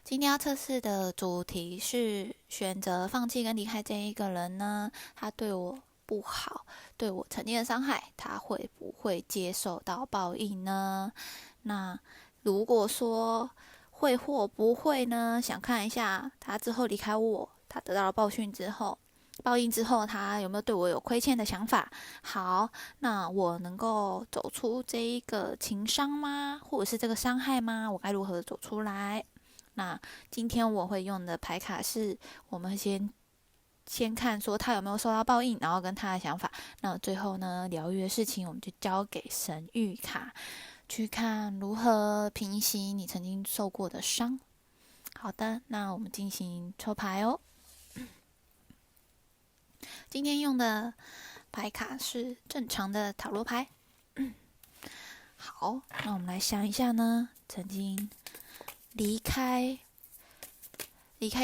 今天要测试的主题是选择放弃跟离开这一个人呢，他对我不好，对我曾经的伤害，他会不会接受到报应呢？那如果说会或不会呢？想看一下他之后离开我，他得到了报应之后，他有没有对我有亏欠的想法？好，那我能够走出这一个情伤吗？或者是这个伤害吗？我该如何走出来？那今天我会用的牌卡是，我们先看说他有没有受到报应，然后跟他的想法。那最后呢，疗愈的事情我们就交给神谕卡去看如何平息你曾经受过的伤。好的，那我们进行抽牌哦。今天用的牌卡是正常的塔罗牌。好，那我们来想一下呢，曾经离开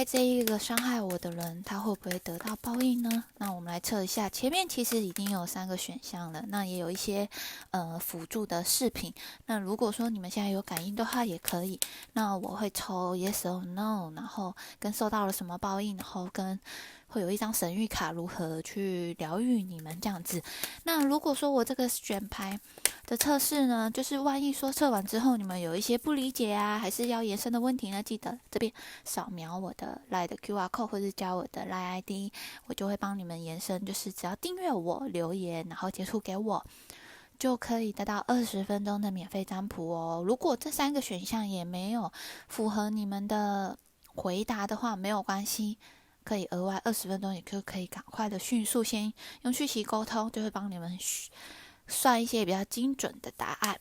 这一个伤害我的人，他会不会得到报应呢？那我们来测一下，前面其实已经有3个选项了，那也有一些辅助的饰品。那如果说你们现在有感应的话，也可以。那我会抽 yes or no， 然后跟受到了什么报应，然后跟会有一张神谕卡，如何去疗愈你们这样子。那如果说我这个选牌的测试呢，就是万一说测完之后你们有一些不理解啊，还是要延伸的问题呢，记得这边扫描我的 LINE 的 QR code 或者加我的 LINE ID， 我就会帮你们延伸，就是只要订阅我留言，然后截图给我，就可以得到20分钟的免费占卜哦。如果这3个选项也没有符合你们的回答的话，没有关系，可以额外20分钟，也就可以赶快的迅速先用讯息沟通，就会帮你们算一些比较精准的答案。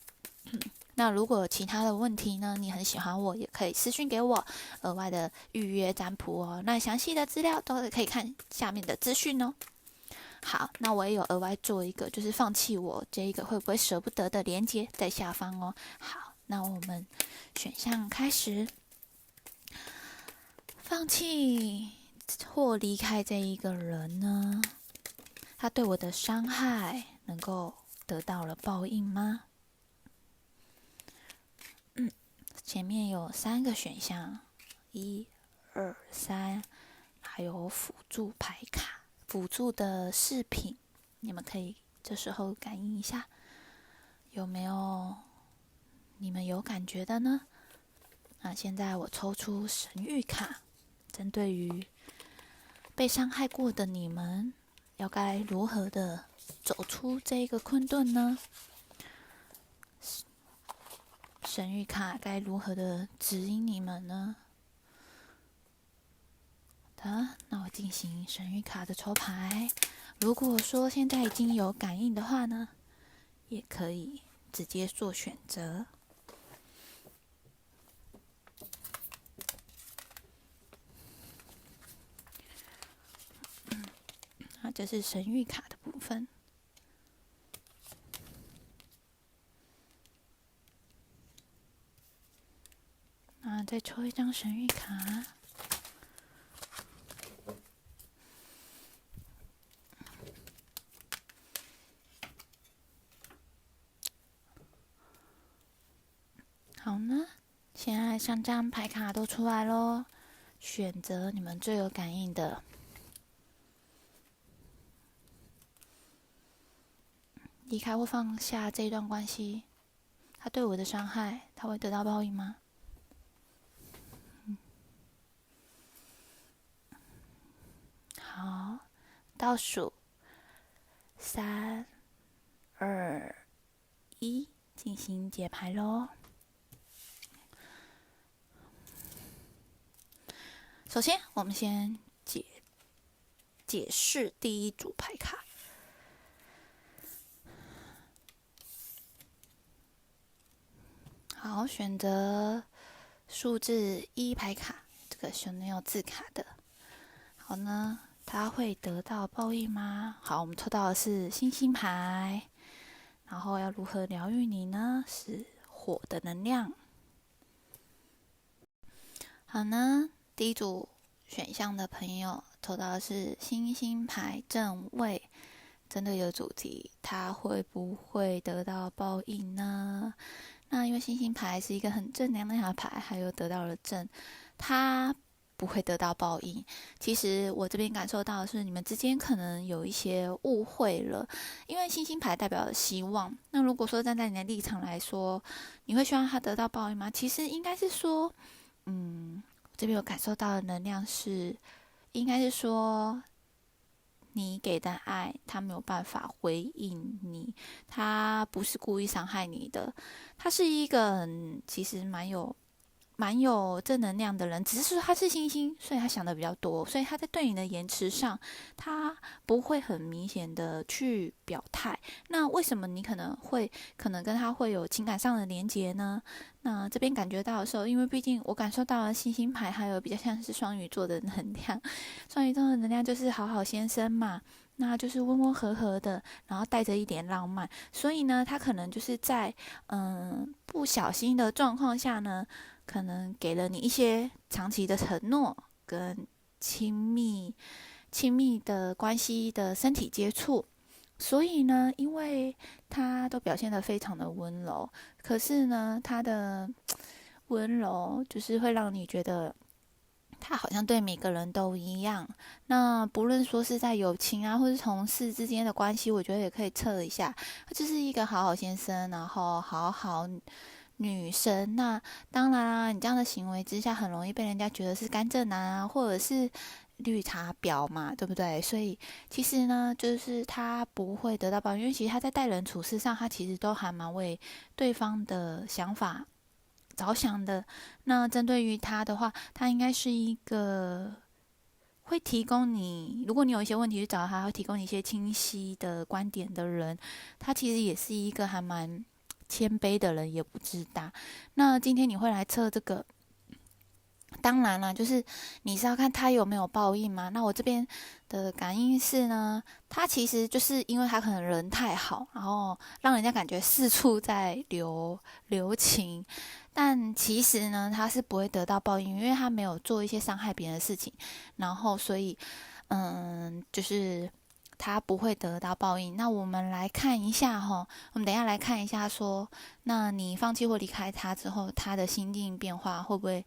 那如果有其他的问题呢，你很喜欢我，也可以私讯给我，额外的预约占卜哦。那详细的资料都可以看下面的资讯哦。好，那我也有额外做一个，就是放弃我这一个会不会舍不得的连接在下方哦。好，那我们选项开始，放弃或离开这一个人呢，他对我的伤害能够得到了报应吗？前面有3个选项，1、2、3，还有辅助牌卡、辅助的饰品，你们可以这时候感应一下，有没有你们有感觉的呢？那现在我抽出神谕卡，针对于被伤害过的你们，要该如何的走出这个困顿呢？神谕卡该如何的指引你们呢？好的，那我进行神谕卡的抽牌。如果说现在已经有感应的话呢，也可以直接做选择。那这是神谕卡的部分。那再抽一张神谕卡。好呢，现在3张牌卡都出来咯，选择你们最有感应的。离开或放下这一段关系，他对我的伤害，他会得到报应吗？好，倒数3、2、1，进行解牌咯。首先，我们先解释第一组牌卡。好，选择数字1牌卡，这个Chanel字卡的。好呢，他会得到报应吗？好，我们抽到的是星星牌，然后要如何疗愈你呢？是火的能量。好呢，第一组选项的朋友抽到的是星星牌正位，针对的主题，他会不会得到报应呢？那因为星星牌是一个很正能量的牌，还有得到了正，他不会得到报应。其实我这边感受到的是，你们之间可能有一些误会了，因为星星牌代表希望。那如果说站在你的立场来说，你会希望他得到报应吗？其实应该是说，这边有感受到的能量是，应该是说，你给的爱，他没有办法回应你，他不是故意伤害你的，他是一个其实蛮有正能量的人，只是说他是星星，所以他想的比较多，所以他在对你的言辞上，他不会很明显的去表态。那为什么你可能跟他会有情感上的连结呢？那这边感觉到的时候，因为毕竟我感受到了星星牌，还有比较像是双鱼座的能量，双鱼座的能量就是好好先生嘛。那就是温温和和的，然后带着一点浪漫，所以呢，他可能就是在不小心的状况下呢，可能给了你一些长期的承诺跟亲密的关系的身体接触，所以呢，因为他都表现得非常的温柔，可是呢，他的温柔就是会让你觉得他好像对每个人都一样。那不论说是在友情啊，或是同事之间的关系，我觉得也可以测一下，他就是一个好好先生，然后好好女生。那当然啦，你这样的行为之下，很容易被人家觉得是甘蔗男啊，或者是绿茶婊嘛，对不对？所以其实呢，就是他不会得到报应，因为其实他在待人处事上，他其实都还蛮为对方的想法着想的。那针对于他的话，他应该是一个会提供你，如果你有一些问题去找他，会提供你一些清晰的观点的人。他其实也是一个还蛮谦卑的人，也不自大。那今天你会来测这个，当然了，就是你是要看他有没有报应吗？那我这边的感应是呢，他其实就是因为他可能人太好，然后让人家感觉四处在留情，但其实呢，他是不会得到报应，因为他没有做一些伤害别人的事情，然后所以就是他不会得到报应。那我们来看一下哈，我们等一下来看一下说，那你放弃或离开他之后，他的心境变化会不会？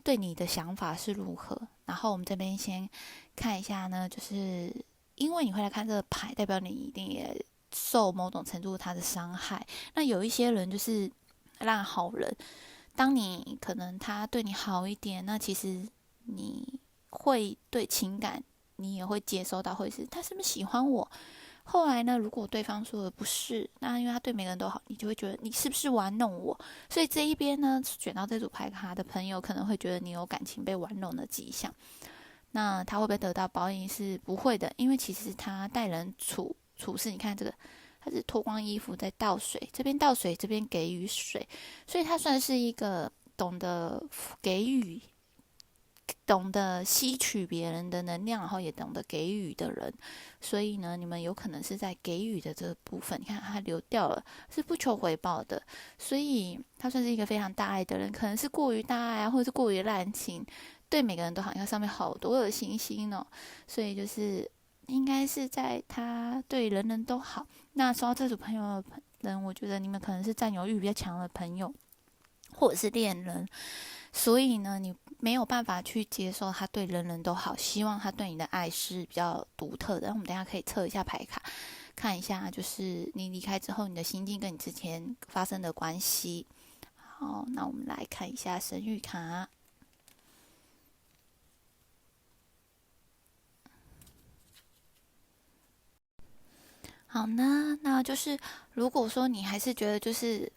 对你的想法是如何？然后我们这边先看一下呢，就是因为你会来看这个牌，代表你一定也受某种程度他的伤害。那有一些人就是烂好人，当你可能他对你好一点，那其实你会对情感你也会接收到，会是他是不是喜欢我？后来呢，如果对方说的不是，那因为他对每个人都好，你就会觉得你是不是玩弄我？所以这一边呢，选到这组牌卡的朋友可能会觉得你有感情被玩弄的迹象。那他会不会得到报应？是不会的，因为其实他待人处事，你看这个，他是脱光衣服在倒水，这边倒水，这边给予水，所以他算是一个懂得给予懂得吸取别人的能量，然后也懂得给予的人，所以呢，你们有可能是在给予的这个部分，你看他流掉了，是不求回报的，所以他算是一个非常大爱的人，可能是过于大爱啊，或者是过于滥情，对每个人都好，像上面好多的星星哦，所以就是应该是在他对人人都好。那说到这组朋友的人，我觉得你们可能是占有欲比较强的朋友，或者是恋人。所以呢，你没有办法去接受他对人人都好，希望他对你的爱是比较独特的。那我们等一下可以测一下牌卡，看一下就是你离开之后，你的心境跟你之前发生的关系。好，那我们来看一下神谕卡。好呢，那就是如果说你还是觉得就是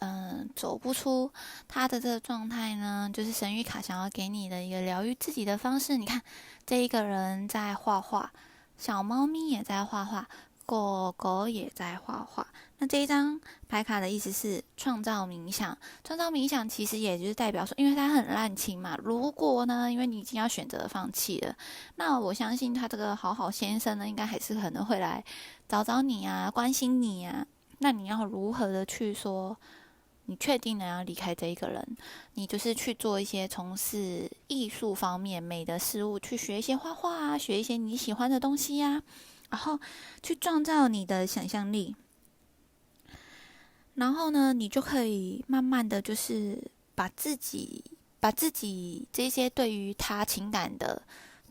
走不出他的这个状态呢，就是神谕卡想要给你的一个疗愈自己的方式。你看，这一个人在画画，小猫咪也在画画，狗狗也在画画。那这一张牌卡的意思是创造冥想，创造冥想其实也就是代表说，因为他很滥情嘛。如果呢，因为你已经要选择放弃了，那我相信他这个好好先生呢，应该还是可能会来找你啊，关心你啊。那你要如何的去说？你确定了要离开这一个人，你就是去做一些从事艺术方面美的事物，去学一些画画啊，学一些你喜欢的东西呀、然后去创造你的想象力。然后呢，你就可以慢慢的就是把自己把自己这些对于他情感的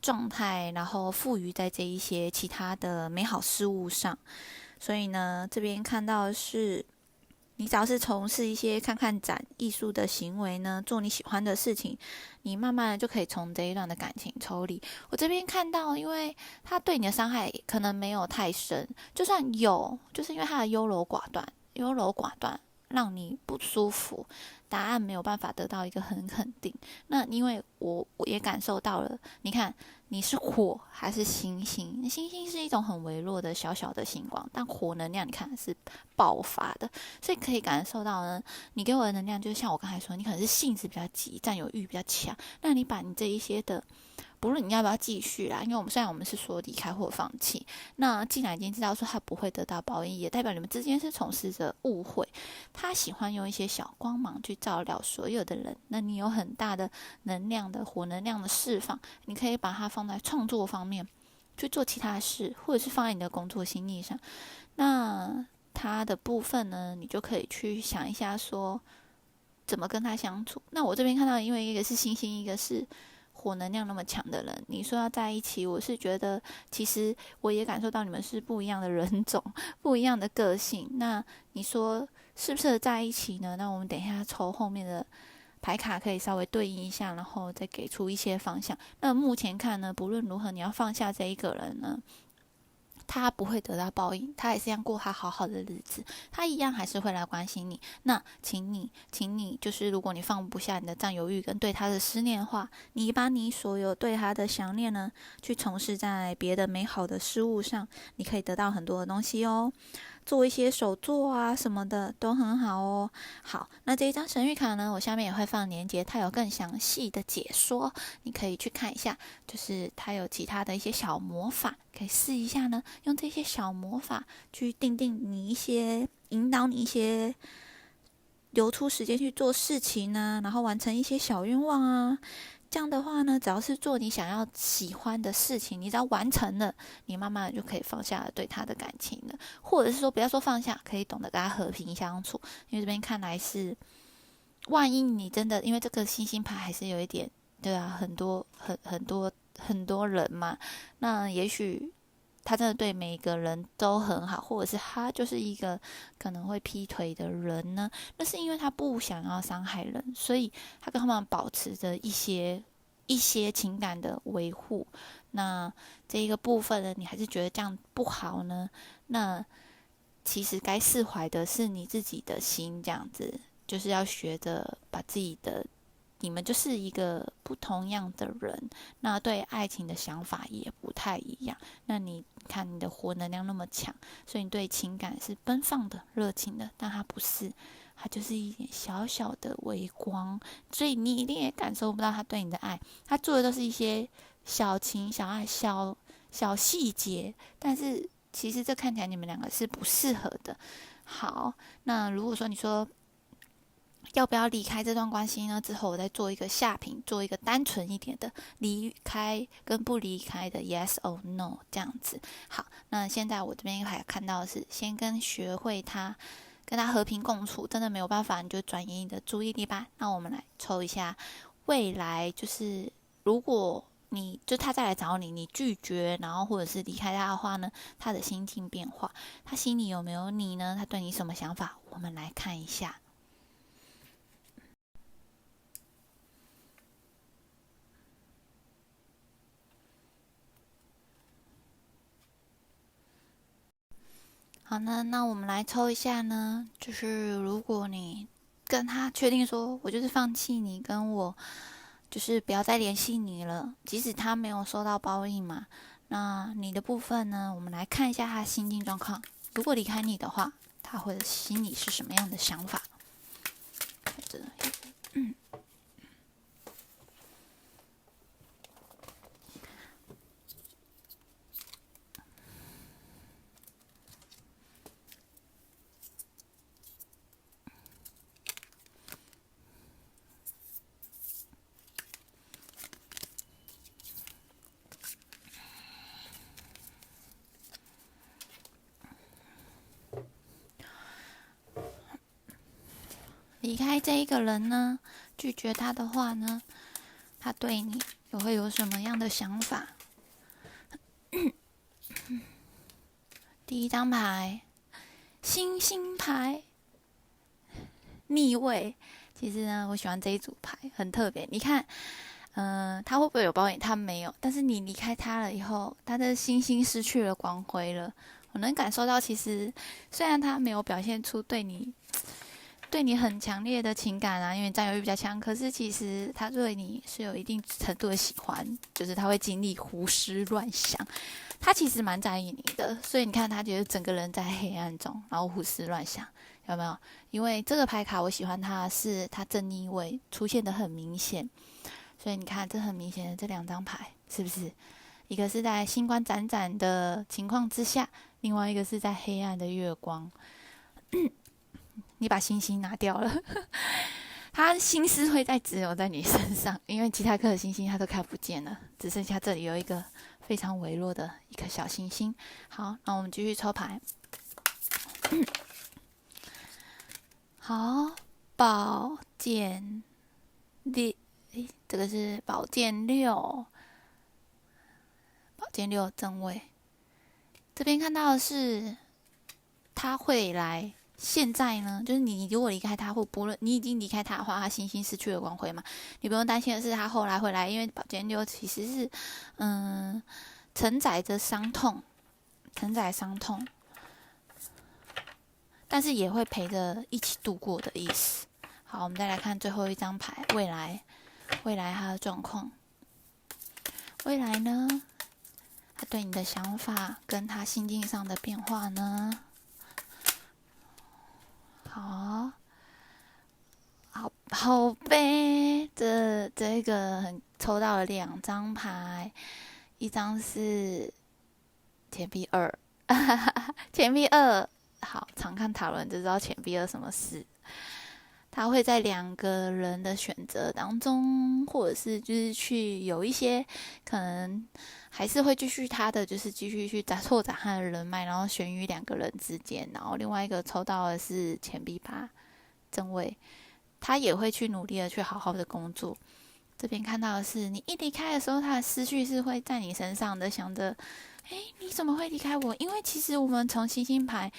状态，然后赋予在这一些其他的美好事物上。所以呢，这边看到的是，你只要是从事一些看看展、艺术的行为呢，做你喜欢的事情，你慢慢的就可以从这一段的感情抽离。我这边看到，因为他对你的伤害可能没有太深，就算有，就是因为他的优柔寡断让你不舒服，答案没有办法得到一个很肯定。那因为我也感受到了，你看你是火还是星星？星星是一种很微弱的小小的星光，但火能量你看是爆发的，所以可以感受到呢，你给我的能量就像我刚才说，你可能是性子比较急，占有欲比较强。那你把你这一些的不论你要不要继续啦，因为虽然我们是说离开或放弃，那既然已经知道说他不会得到报应，也代表你们之间是从事着误会。他喜欢用一些小光芒去照料所有的人，那你有很大的能量的火能量的释放，你可以把它放在创作方面去做其他事，或者是放在你的工作心力上。那他的部分呢，你就可以去想一下说怎么跟他相处。那我这边看到，因为一个是星星，一个是火能量那么强的人，你说要在一起，我是觉得其实我也感受到你们是不一样的人种，不一样的个性。那你说适不适合在一起呢？那我们等一下抽后面的牌卡，可以稍微对应一下，然后再给出一些方向。那目前看呢，不论如何，你要放下这一个人呢，他不会得到报应，他也是一样过他好好的日子，他一样还是会来关心你。那请你，就是如果你放不下你的占有欲跟对他的思念的话，你把你所有对他的想念呢，去从事在别的美好的事物上，你可以得到很多的东西哦。做一些手作啊什么的都很好哦。好，那这一张神谕卡呢，我下面也会放链接，它有更详细的解说，你可以去看一下。就是它有其他的一些小魔法，可以试一下呢。用这些小魔法去定你一些，引导你一些留出时间去做事情啊，然后完成一些小愿望啊。这样的话呢，只要是做你想要喜欢的事情，你只要完成了，你慢慢的就可以放下对他的感情了，或者是说不要说放下，可以懂得跟他和平相处。因为这边看来是，万一你真的因为这个星星牌还是有一点，对啊，很多人嘛，那也许他真的对每个人都很好，或者是他就是一个可能会劈腿的人呢，那是因为他不想要伤害人，所以他跟他们保持着一些情感的维护。那这一个部分呢，你还是觉得这样不好呢？那其实该释怀的是你自己的心，这样子就是要学着把自己的你们就是一个不同样的人，那对爱情的想法也不太一样。那你看你的活能量那么强，所以你对情感是奔放的、热情的，但他不是，他就是一点小小的微光，所以你一定也感受不到他对你的爱。他做的都是一些小情小爱、小细节，但是其实这看起来你们两个是不适合的。好，那如果说你说要不要离开这段关系呢？之后我再做一个下评，做一个单纯一点的离开跟不离开的 yes or no 这样子。好，那现在我这边还看到的是，先学会他，跟他和平共处，真的没有办法，你就转移你的注意力吧。那我们来抽一下未来，就是如果他再来找你，你拒绝，然后或者是离开他的话呢，他的心境变化，他心里有没有你呢？他对你什么想法？我们来看一下。好呢，那我们来抽一下呢，就是如果你跟他确定说，我就是放弃你，跟我就是不要再联系你了，即使他没有收到报应嘛，那你的部分呢，我们来看一下他的心境状况。如果离开你的话，他会心里是什么样的想法？离开这一个人呢，拒绝他的话呢，他对你又会有什么样的想法？第一张牌，星星牌，逆位。其实呢，我喜欢这一组牌，很特别。你看，他会不会有报应？他没有。但是你离开他了以后，他的星星失去了光辉了。我能感受到，其实虽然他没有表现出对你很强烈的情感啊，因为占有欲比较强，可是其实他对你是有一定程度的喜欢，就是他会经历胡思乱想，他其实蛮在意你的，所以你看他觉得整个人在黑暗中，然后胡思乱想，有没有？因为这个牌卡我喜欢它是它正逆位出现的很明显，所以你看这很明显的这两张牌是不是？一个是在星光闪闪的情况之下，另外一个是在黑暗的月光。你把星星拿掉了，他心思会只有在你身上，因为其他颗的星星他都看不见了，只剩下这里有一个非常微弱的一颗小星星。好，那我们继续抽牌。好，宝剑六，这个是宝剑六，宝剑六正位。这边看到的是他会来。现在呢，就是你如果离开他，或不论你已经离开他的话，他星星失去了光辉嘛，你不用担心的是他后来会来，因为宝剑六其实是，承载着伤痛，承载伤痛，但是也会陪着一起度过的意思。好，我们再来看最后一张牌，未来他的状况。未来呢，他对你的想法跟他心境上的变化呢？好呗，这个抽到了两张牌，一张是钱币二，钱币二，好，常看塔罗就知道钱币二什么事。他会在两个人的选择当中，或者是就是去有一些可能还是会继续他的，就是继续去拓展他的人脉，然后悬于两个人之间。然后另外一个抽到的是钱币八正位。他也会去努力的去好好的工作。这边看到的是，你一离开的时候，他的思绪是会在你身上的，想着，你怎么会离开我？因为其实我们从星星牌，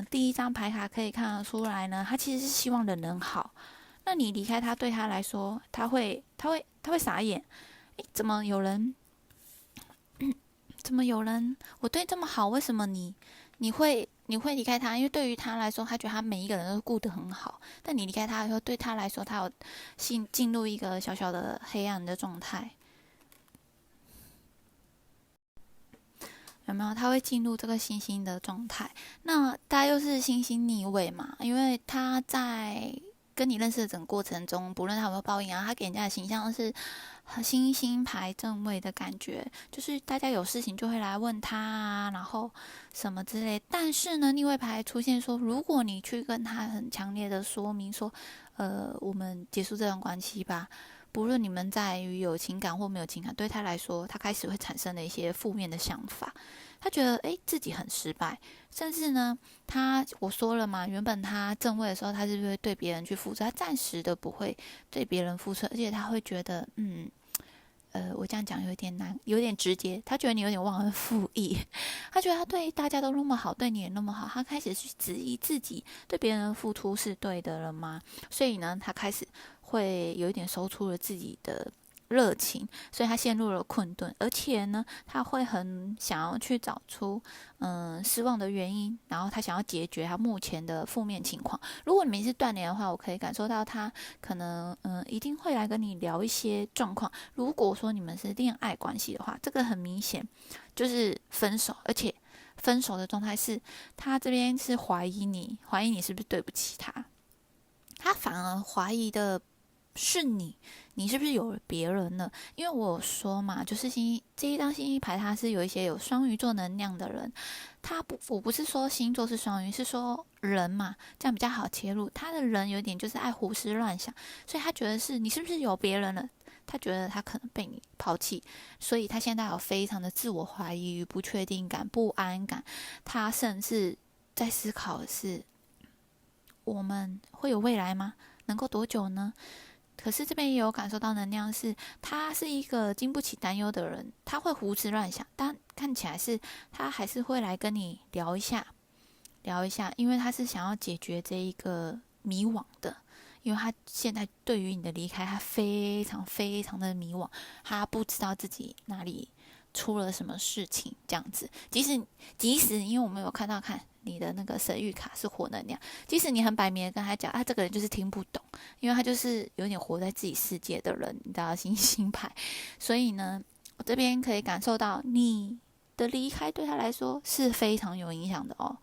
第一张牌卡可以看得出来呢，他其实是希望人能好。那你离开他，对他来说，他会傻眼，怎么有人，我对这么好，为什么你会离开他？因为对于他来说，他觉得他每一个人都顾得很好，但你离开他以后，对他来说，他有进入一个小小的黑暗的状态，有没有？他会进入这个星星的状态。那他又是星星逆位嘛？因为他在跟你认识的整个过程中，不论他有没有报应啊，他给人家的形象是星星牌正位的感觉，就是大家有事情就会来问他啊，然后什么之类。但是呢，逆位牌出现说，如果你去跟他很强烈的说明说，我们结束这段关系吧。不论你们在于有情感或没有情感，对他来说，他开始会产生了一些负面的想法。他觉得自己很失败，甚至呢，我说了嘛，原本他正位的时候，他是不是会对别人去付出？他暂时的不会对别人付出，而且他会觉得，我这样讲有点难，有点直接。他觉得你有点忘恩负义，他觉得他对大家都那么好，对你也那么好，他开始去质疑自己对别人的付出是对的了吗？所以呢，他开始会有一点收出了自己的热情，所以他陷入了困顿，而且呢，他会很想要去找出失望的原因，然后他想要解决他目前的负面情况。如果你们是断联的话，我可以感受到他可能一定会来跟你聊一些状况。如果说你们是恋爱关系的话，这个很明显就是分手，而且分手的状态是他这边是怀疑你是不是对不起他，他反而怀疑的是你是不是有了别人了？因为我有说嘛，就是这一张星星牌，它是有一些有双鱼座能量的人，我不是说星座是双鱼，是说人嘛，这样比较好切入。他的人有点就是爱胡思乱想，所以他觉得是你是不是有别人了？他觉得他可能被你抛弃，所以他现在有非常的自我怀疑与不确定感、不安感。他甚至在思考的是，我们会有未来吗？能够多久呢？可是这边也有感受到能量是，他是一个经不起担忧的人，他会胡思乱想，但看起来是他还是会来跟你聊一下，因为他是想要解决这一个迷惘的，因为他现在对于你的离开，他非常非常的迷惘，他不知道自己哪里出了什么事情，这样子。即使因为我们有看你的那个神谕卡是火能量，即使你很摆明的跟他讲，这个人就是听不懂，因为他就是有点活在自己世界的人，你知道星星牌，所以呢，我这边可以感受到你的离开对他来说是非常有影响的哦。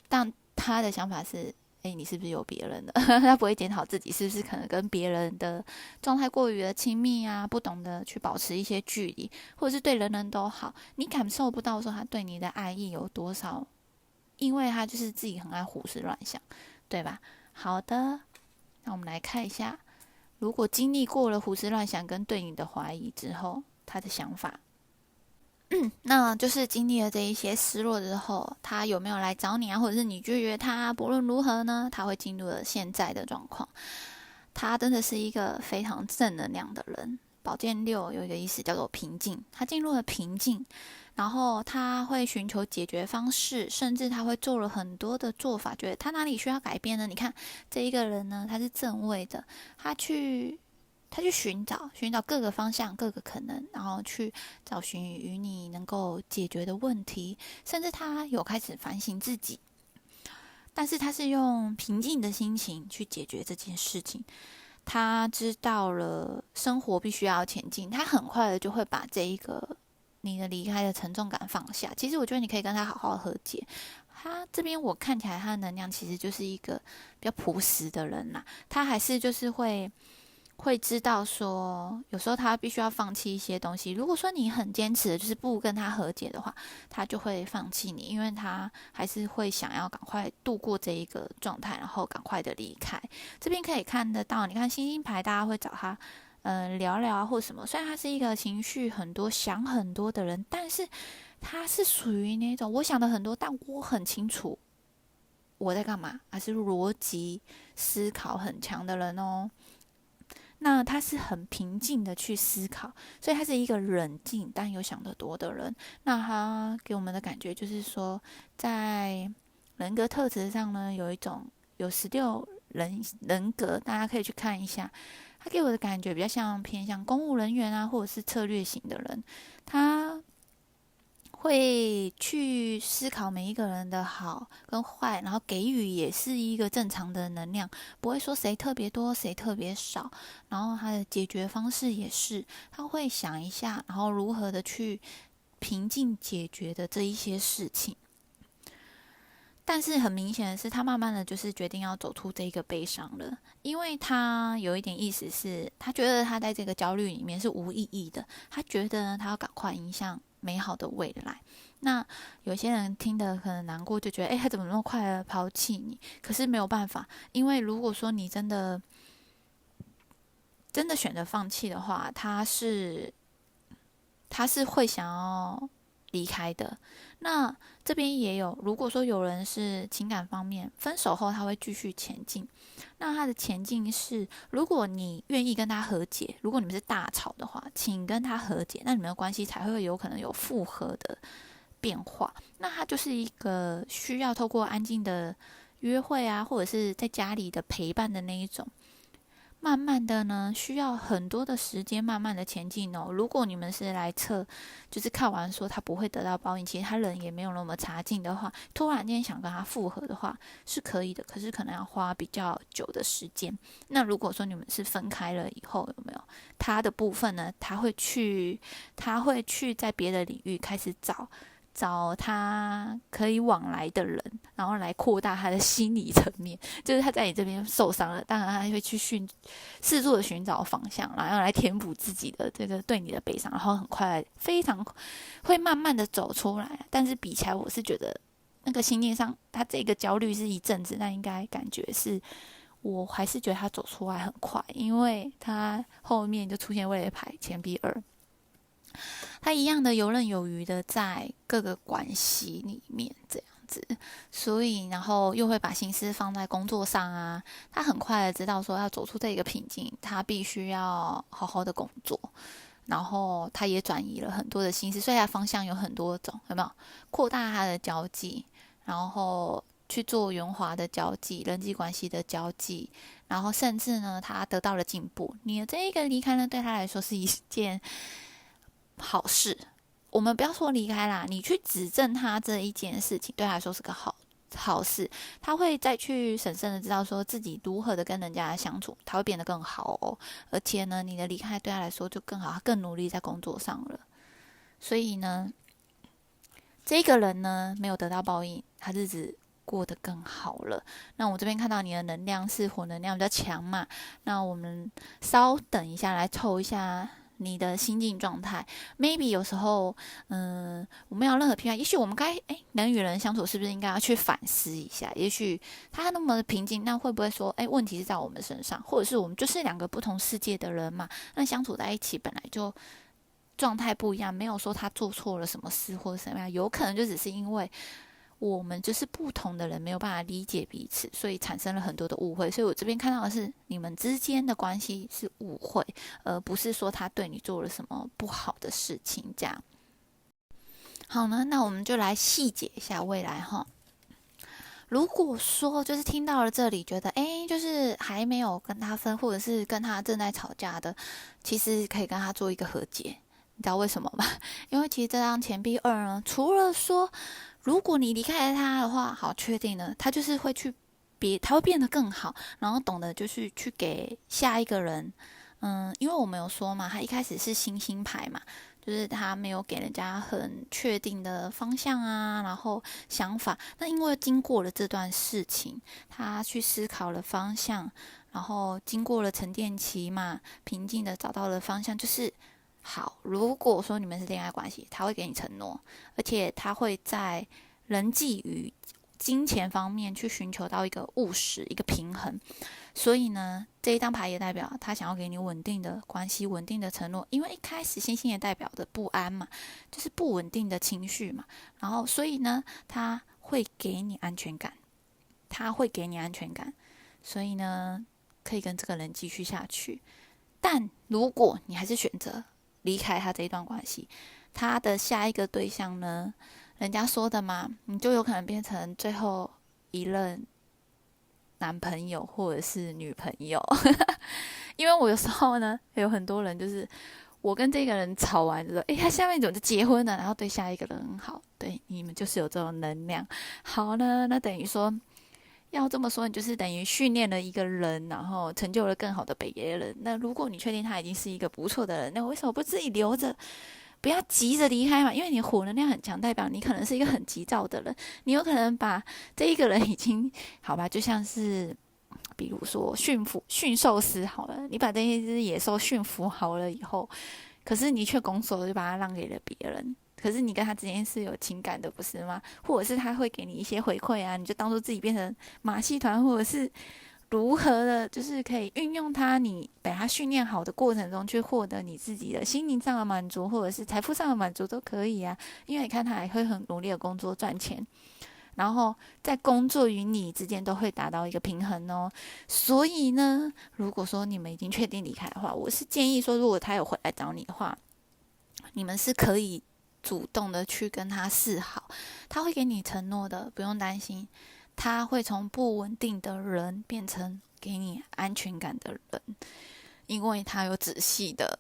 但他的想法是，你是不是有别人的？他不会检讨自己是不是可能跟别人的状态过于的亲密啊，不懂得去保持一些距离，或者是对人人都好，你感受不到说他对你的爱意有多少，因为他就是自己很爱胡思乱想，对吧？好的，那我们来看一下，如果经历过了胡思乱想跟对你的怀疑之后，他的想法。那就是经历了这一些失落之后，他有没有来找你啊，或者是你拒绝他？不论如何呢，他会进入了现在的状况。他真的是一个非常正能量的人。宝剑六有一个意思叫做平静，他进入了平静，然后他会寻求解决方式，甚至他会做了很多的做法，觉得他哪里需要改变呢？你看这一个人呢，他是正位的，他去寻找各个方向、各个可能，然后去找寻与你能够解决的问题，甚至他有开始反省自己，但是他是用平静的心情去解决这件事情。他知道了生活必须要前进，他很快的就会把这一个你的离开的沉重感放下。其实我觉得你可以跟他好好和解。他这边我看起来他的能量其实就是一个比较朴实的人啦，他还是就是会知道说，有时候他必须要放弃一些东西。如果说你很坚持的就是不跟他和解的话，他就会放弃你，因为他还是会想要赶快度过这一个状态，然后赶快的离开。这边可以看得到，你看星星牌，大家会找他聊聊啊或什么。虽然他是一个情绪很多、想很多的人，但是他是属于那种我想的很多，但我很清楚我在干嘛，还是逻辑思考很强的人哦。那他是很平静的去思考，所以他是一个冷静但又想得多的人。那他给我们的感觉就是说，在人格特质上呢，有16人格，大家可以去看一下。他给我的感觉比较偏向公务人员啊，或者是策略型的人。他会去思考每一个人的好跟坏，然后给予也是一个正常的能量，不会说谁特别多谁特别少。然后他的解决方式也是，他会想一下，然后如何的去平静解决的这一些事情。但是很明显的是，他慢慢的就是决定要走出这个悲伤了，因为他有一点意思是，他觉得他在这个焦虑里面是无意义的，他觉得他要赶快迎向美好的未来。那有些人听得可能难过，就觉得他怎么那么快的抛弃你？可是没有办法，因为如果说你真的选择放弃的话，他是会想要离开的。那这边也有，如果说有人是情感方面分手后他会继续前进，那他的前进是，如果你愿意跟他和解，如果你们是大吵的话，请跟他和解，那你们的关系才会有可能有复合的变化。那他就是一个需要透过安静的约会啊，或者是在家里的陪伴的那一种，慢慢的呢，需要很多的时间，慢慢的前进哦。如果你们是来测，就是看完说他不会得到报应，其实他人也没有那么差劲的话，突然间想跟他复合的话是可以的，可是可能要花比较久的时间。那如果说你们是分开了以后，有没有他的部分呢？他会去在别的领域开始找他可以往来的人，然后来扩大他的心理层面。就是他在你这边受伤了，当然他会去四处的寻找方向，然后来填补自己的这个对你的悲伤，然后很快非常会慢慢的走出来。但是比起来，我是觉得那个心理上，他这个焦虑是一阵子，但应该感觉是，我还是觉得他走出来很快，因为他后面就出现位列牌钱币2。他一样的游刃有余的在各个关系里面这样子。子，所以然后又会把心思放在工作上啊，他很快的知道说要走出这个瓶颈，他必须要好好的工作。然后他也转移了很多的心思，所以他方向有很多种，有没有？扩大他的交际，然后去做圆滑的交际、人际关系的交际，然后甚至呢，他得到了进步。你的这一个离开呢，对他来说是一件好事。我们不要说离开啦，你去指正他这一件事情，对他来说是个好事，他会再去审慎的知道说自己如何的跟人家相处，他会变得更好哦。而且呢，你的离开对他来说就更好，他更努力在工作上了。所以呢，这个人呢没有得到报应，他日子过得更好了。那我这边看到你的能量是火能量比较强嘛，那我们稍等一下来凑一下你的心境状态。maybe 有时候，我没有任何批判，也许我们该，人与人相处是不是应该要去反思一下？也许他那么的平静，那会不会说，问题是在我们身上，或者是我们就是两个不同世界的人嘛？那相处在一起本来就状态不一样，没有说他做错了什么事或者什么样，有可能就只是因为我们就是不同的人，没有办法理解彼此，所以产生了很多的误会。所以我这边看到的是你们之间的关系是误会，而不是说他对你做了什么不好的事情。这样好呢，那我们就来细解一下未来哈。如果说就是听到了这里，觉得就是还没有跟他分，或者是跟他正在吵架的，其实可以跟他做一个和解。你知道为什么吗？因为其实这张钱币二呢，除了说如果你离开了他的话，好，确定了，他就是会去他会变得更好，然后懂得就是去给下一个人，因为我们有说嘛，他一开始是星星牌嘛，就是他没有给人家很确定的方向啊，然后想法。那因为经过了这段事情，他去思考了方向，然后经过了沉淀期嘛，平静的找到了方向，就是好。如果说你们是恋爱关系，他会给你承诺，而且他会在人际与金钱方面去寻求到一个务实、一个平衡。所以呢，这一张牌也代表他想要给你稳定的关系、稳定的承诺。因为一开始星星也代表的不安嘛，就是不稳定的情绪嘛。然后，所以呢，他会给你安全感，他会给你安全感。所以呢，可以跟这个人继续下去。但如果你还是选择离开他这一段关系，他的下一个对象呢？人家说的嘛，你就有可能变成最后一任男朋友或者是女朋友。因为我有时候呢，有很多人就是我跟这个人吵完之后，他下面怎么就结婚了，然后对下一个人很好，对你们就是有这种能量。好呢，那等于说要这么说，你就是等于训练了一个人，然后成就了更好的别人。那如果你确定他已经是一个不错的人，那为什么不自己留着？不要急着离开嘛，因为你火能量很强，代表你可能是一个很急躁的人，你有可能把这一个人已经好吧，就像是比如说驯兽师好了，你把这一只野兽驯服好了以后，可是你却拱手的就把它让给了别人。可是你跟他之间是有情感的，不是吗？或者是他会给你一些回馈啊，你就当做自己变成马戏团，或者是如何的，就是可以运用它，你把它训练好的过程中，去获得你自己的心灵上的满足，或者是财富上的满足都可以啊。因为你看他还会很努力的工作赚钱，然后在工作与你之间都会达到一个平衡哦。所以呢，如果说你们已经确定离开的话，我是建议说，如果他有回来找你的话，你们是可以主动的去跟他示好，他会给你承诺的，不用担心。他会从不稳定的人变成给你安全感的人，因为他有仔细的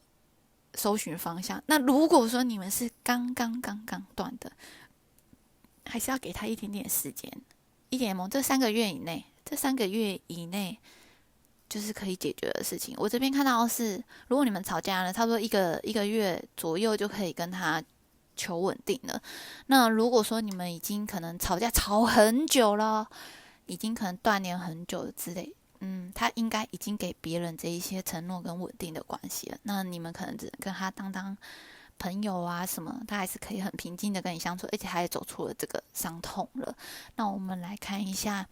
搜寻方向。那如果说你们是刚刚断的，还是要给他一点点时间，一点这3个月以内，就是可以解决的事情。我这边看到的是，如果你们吵架了，差不多一个月左右就可以跟他求稳定了。那如果说你们已经可能吵架吵很久了，已经可能断联很久之类，他应该已经给别人这一些承诺跟稳定的关系了。那你们可能只能跟他当朋友啊什么，他还是可以很平静的跟你相处，而且他也走出了这个伤痛了。那我们来看一下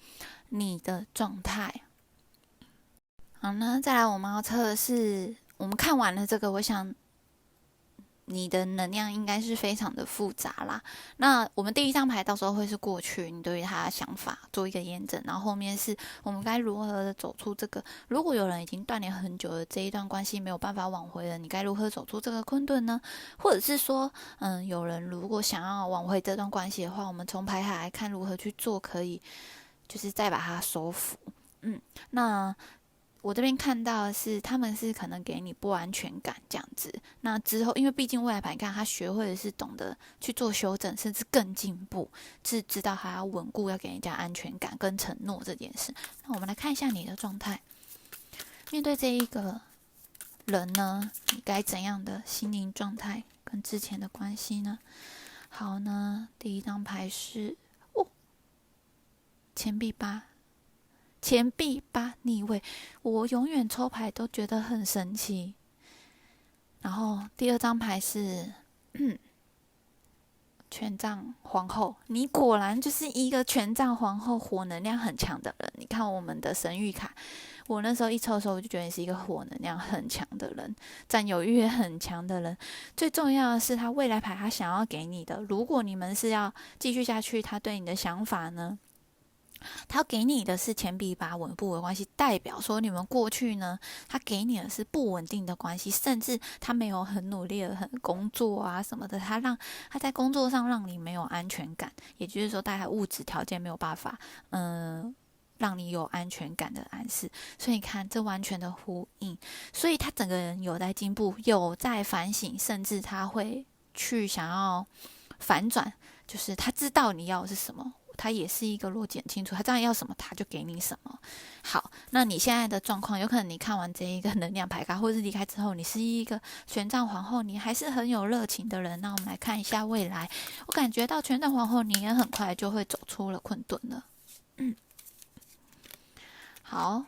你的状态。好，那再来我们要测的是，我们看完了这个，我想你的能量应该是非常的复杂啦。那我们第一张牌到时候会是过去，你对于他的想法做一个验证，然后后面是我们该如何的走出这个。如果有人已经断联很久了，这一段关系没有办法挽回了，你该如何走出这个困顿呢？或者是说，有人如果想要挽回这段关系的话，我们从牌卡来看如何去做，可以就是再把它收服。那我这边看到的是，他们是可能给你不安全感这样子。那之后，因为毕竟未来牌看他学会的是懂得去做修正，甚至更进步，是知道他要稳固，要给人家安全感跟承诺这件事。那我们来看一下你的状态，面对这一个人呢，你该怎样的心灵状态跟之前的关系呢？好呢，第一张牌是钱币八。钱币八逆位，我永远抽牌都觉得很神奇。然后第二张牌是权杖皇后，你果然就是一个权杖皇后，火能量很强的人。你看我们的神谕卡，我那时候一抽的时候，我就觉得你是一个火能量很强的人，占有欲很强的人。最重要的是，他未来牌他想要给你的，如果你们是要继续下去，他对你的想法呢？他给你的是钱币八稳不稳关系，代表说你们过去呢，他给你的是不稳定的关系，甚至他没有很努力的很工作啊什么的，他在工作上让你没有安全感，也就是说，大概物质条件没有办法，让你有安全感的暗示。所以你看，这完全的呼应。所以他整个人有在进步，有在反省，甚至他会去想要反转，就是他知道你要的是什么。他也是一个逻辑很清楚，他知道要什么他就给你什么。好，那你现在的状况，有可能你看完这一个能量牌卡，或者是离开之后，你是一个权杖皇后，你还是很有热情的人。那我们来看一下未来，我感觉到权杖皇后你也很快就会走出了困顿了。好，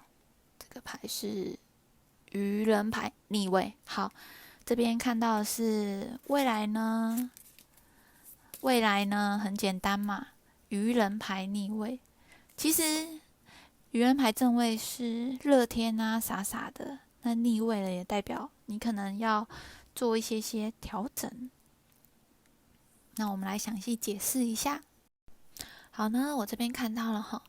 这个牌是愚人牌逆位。好，这边看到的是未来呢？未来呢很简单嘛。愚人牌逆位，其实愚人牌正位是乐天啊，傻傻的。那逆位了也代表你可能要做一些调整。那我们来详细解释一下。好呢，我这边看到了哈，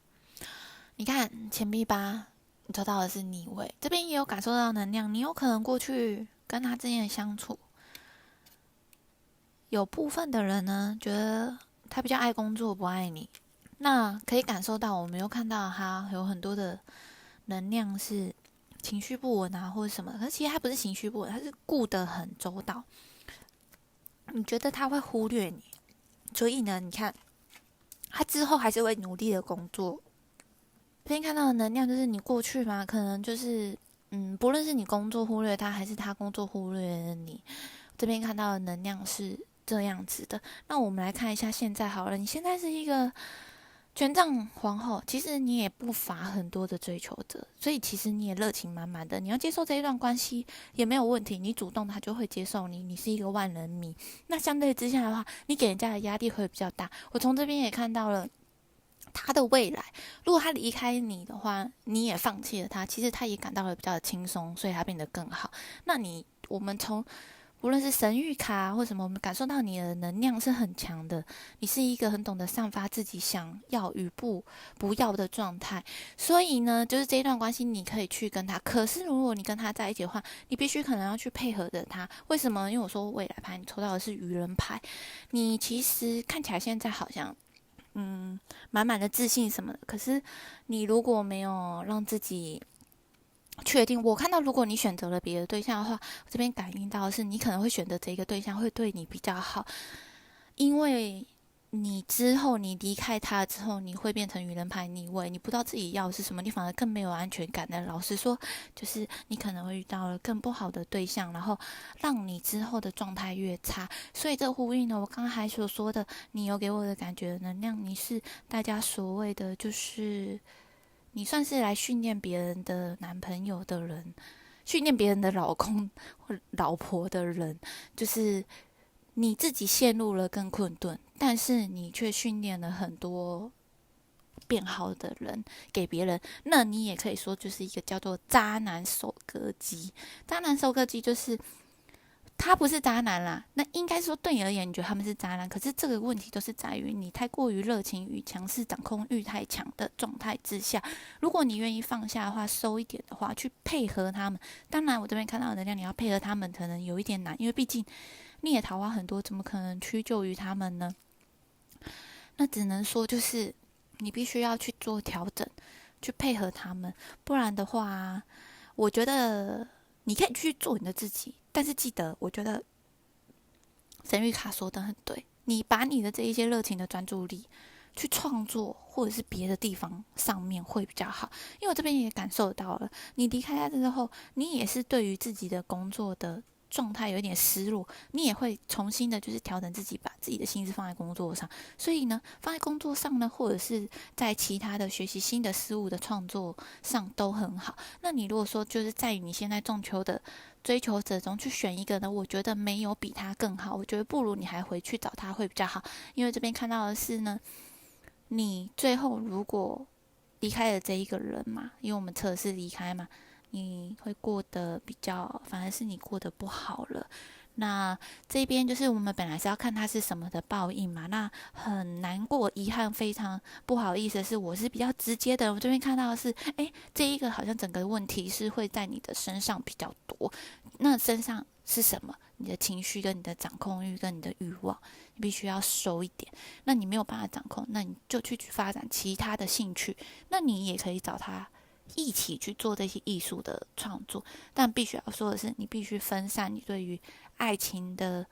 你看钱币八，你抽到的是逆位，这边也有感受到能量，你有可能过去跟他之间的相处，有部分的人呢觉得他比较爱工作，不爱你。那可以感受到，我们又看到他有很多的能量是情绪不稳啊，或者什么。可是其实他不是情绪不稳，他是顾得很周到。你觉得他会忽略你，所以呢，你看他之后还是会努力的工作。这边看到的能量就是你过去嘛，可能就是不论是你工作忽略他，还是他工作忽略了你，这边看到的能量是这样子的。那我们来看一下现在好了，你现在是一个权杖皇后，其实你也不乏很多的追求者，所以其实你也热情满满的。你要接受这一段关系也没有问题，你主动他就会接受你，你是一个万人迷。那相对之下的话，你给人家的压力会比较大。我从这边也看到了他的未来，如果他离开你的话，你也放弃了他，其实他也感到了比较轻松，所以他变得更好。那我们从无论是神谕卡或什么，我们感受到你的能量是很强的，你是一个很懂得散发自己想要与不要的状态。所以呢，就是这一段关系你可以去跟他，可是如果你跟他在一起的话，你必须可能要去配合着他。为什么？因为我说未来牌，你抽到的是愚人牌，你其实看起来现在好像满满的自信什么的，可是你如果没有让自己确定，我看到如果你选择了别的对象的话，我这边感应到的是你可能会选择这个对象会对你比较好，因为你之后你离开他之后，你会变成愚人牌逆位，你不知道自己要的是什么，你反而更没有安全感的。老实说，就是你可能会遇到了更不好的对象，然后让你之后的状态越差。所以这呼应呢，我刚才所说的，你有给我的感觉的能量，你是大家所谓的就是你算是来训练别人的男朋友的人，训练别人的老公或老婆的人，就是你自己陷入了更困顿，但是你却训练了很多变好的人给别人。那你也可以说就是一个叫做渣男收割机。渣男收割机就是他不是渣男啦，那应该说对你而言，你觉得他们是渣男，可是这个问题都是在于你太过于热情与强势、掌控欲太强的状态之下。如果你愿意放下的话，收一点的话，去配合他们。当然，我这边看到的能量，你要配合他们，可能有一点难，因为毕竟你也桃花很多，怎么可能屈就于他们呢？那只能说就是你必须要去做调整，去配合他们，不然的话，我觉得你可以去做你的自己，但是记得，我觉得神谕卡说的很对，你把你的这一些热情的专注力去创作或者是别的地方上面会比较好，因为我这边也感受到了，你离开他之后，你也是对于自己的工作的状态有一点失落，你也会重新的就是调整自己，把自己的心思放在工作上。所以呢，放在工作上呢，或者是在其他的学习新的事物的创作上都很好。那你如果说就是在于你现在中秋的追求者中去选一个呢，我觉得没有比他更好，我觉得不如你还回去找他会比较好。因为这边看到的是呢，你最后如果离开了这一个人嘛，因为我们测的是离开嘛，你会过得比较，反而是你过得不好了。那这边就是我们本来是要看它是什么的报应嘛，那很难过、遗憾、非常不好意思的是，我是比较直接的。我这边看到的是，这一个好像整个问题是会在你的身上比较多。那身上是什么？你的情绪跟你的掌控欲跟你的欲望，你必须要收一点。那你没有办法掌控，那你就去发展其他的兴趣。那你也可以找他一起去做这些艺术的创作，但必须要说的是，你必须分散你对于爱情的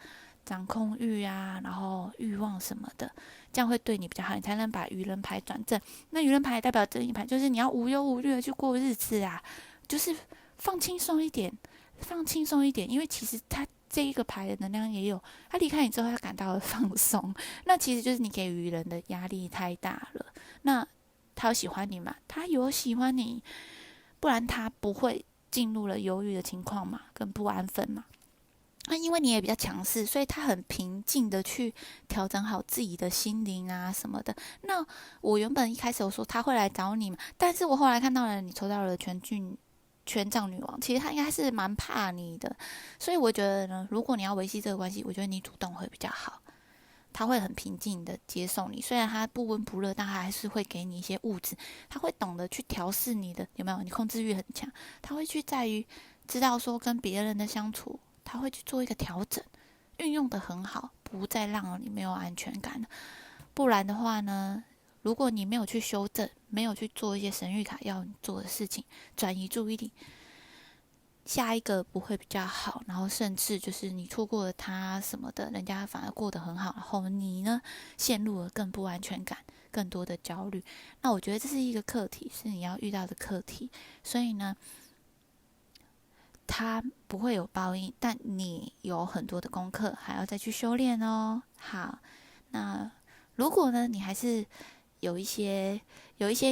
掌控欲啊，然后欲望什么的，这样会对你比较好，你才能把愚人牌转正。那愚人牌代表正义牌，就是你要无忧无虑的去过日子啊，就是放轻松一点，放轻松一点，因为其实他这一个牌的能量也有，他离开你之后，他感到了放松，那其实就是你给予人的压力太大了。那他有喜欢你吗？他有喜欢你，不然他不会进入了忧郁的情况嘛，跟不安分嘛。那因为你也比较强势，所以他很平静的去调整好自己的心灵啊什么的。那我原本一开始我说他会来找你嘛，但是我后来看到了你抽到了权杖女王，其实他应该是蛮怕你的，所以我觉得呢，如果你要维系这个关系，我觉得你主动会比较好。他会很平静的接受你，虽然他不温不热，但他还是会给你一些物质，他会懂得去调试你的，有没有？你控制欲很强，他会去在于知道说跟别人的相处，他会去做一个调整，运用的很好，不再让你没有安全感了。不然的话呢，如果你没有去修正，没有去做一些神谕卡要你做的事情，转移注意力，下一个不会比较好，然后甚至就是你错过了他什么的，人家反而过得很好，然后你呢陷入了更不安全感、更多的焦虑。那我觉得这是一个课题，是你要遇到的课题。所以呢，他不会有报应，但你有很多的功课还要再去修炼哦。好，那如果呢你还是有一些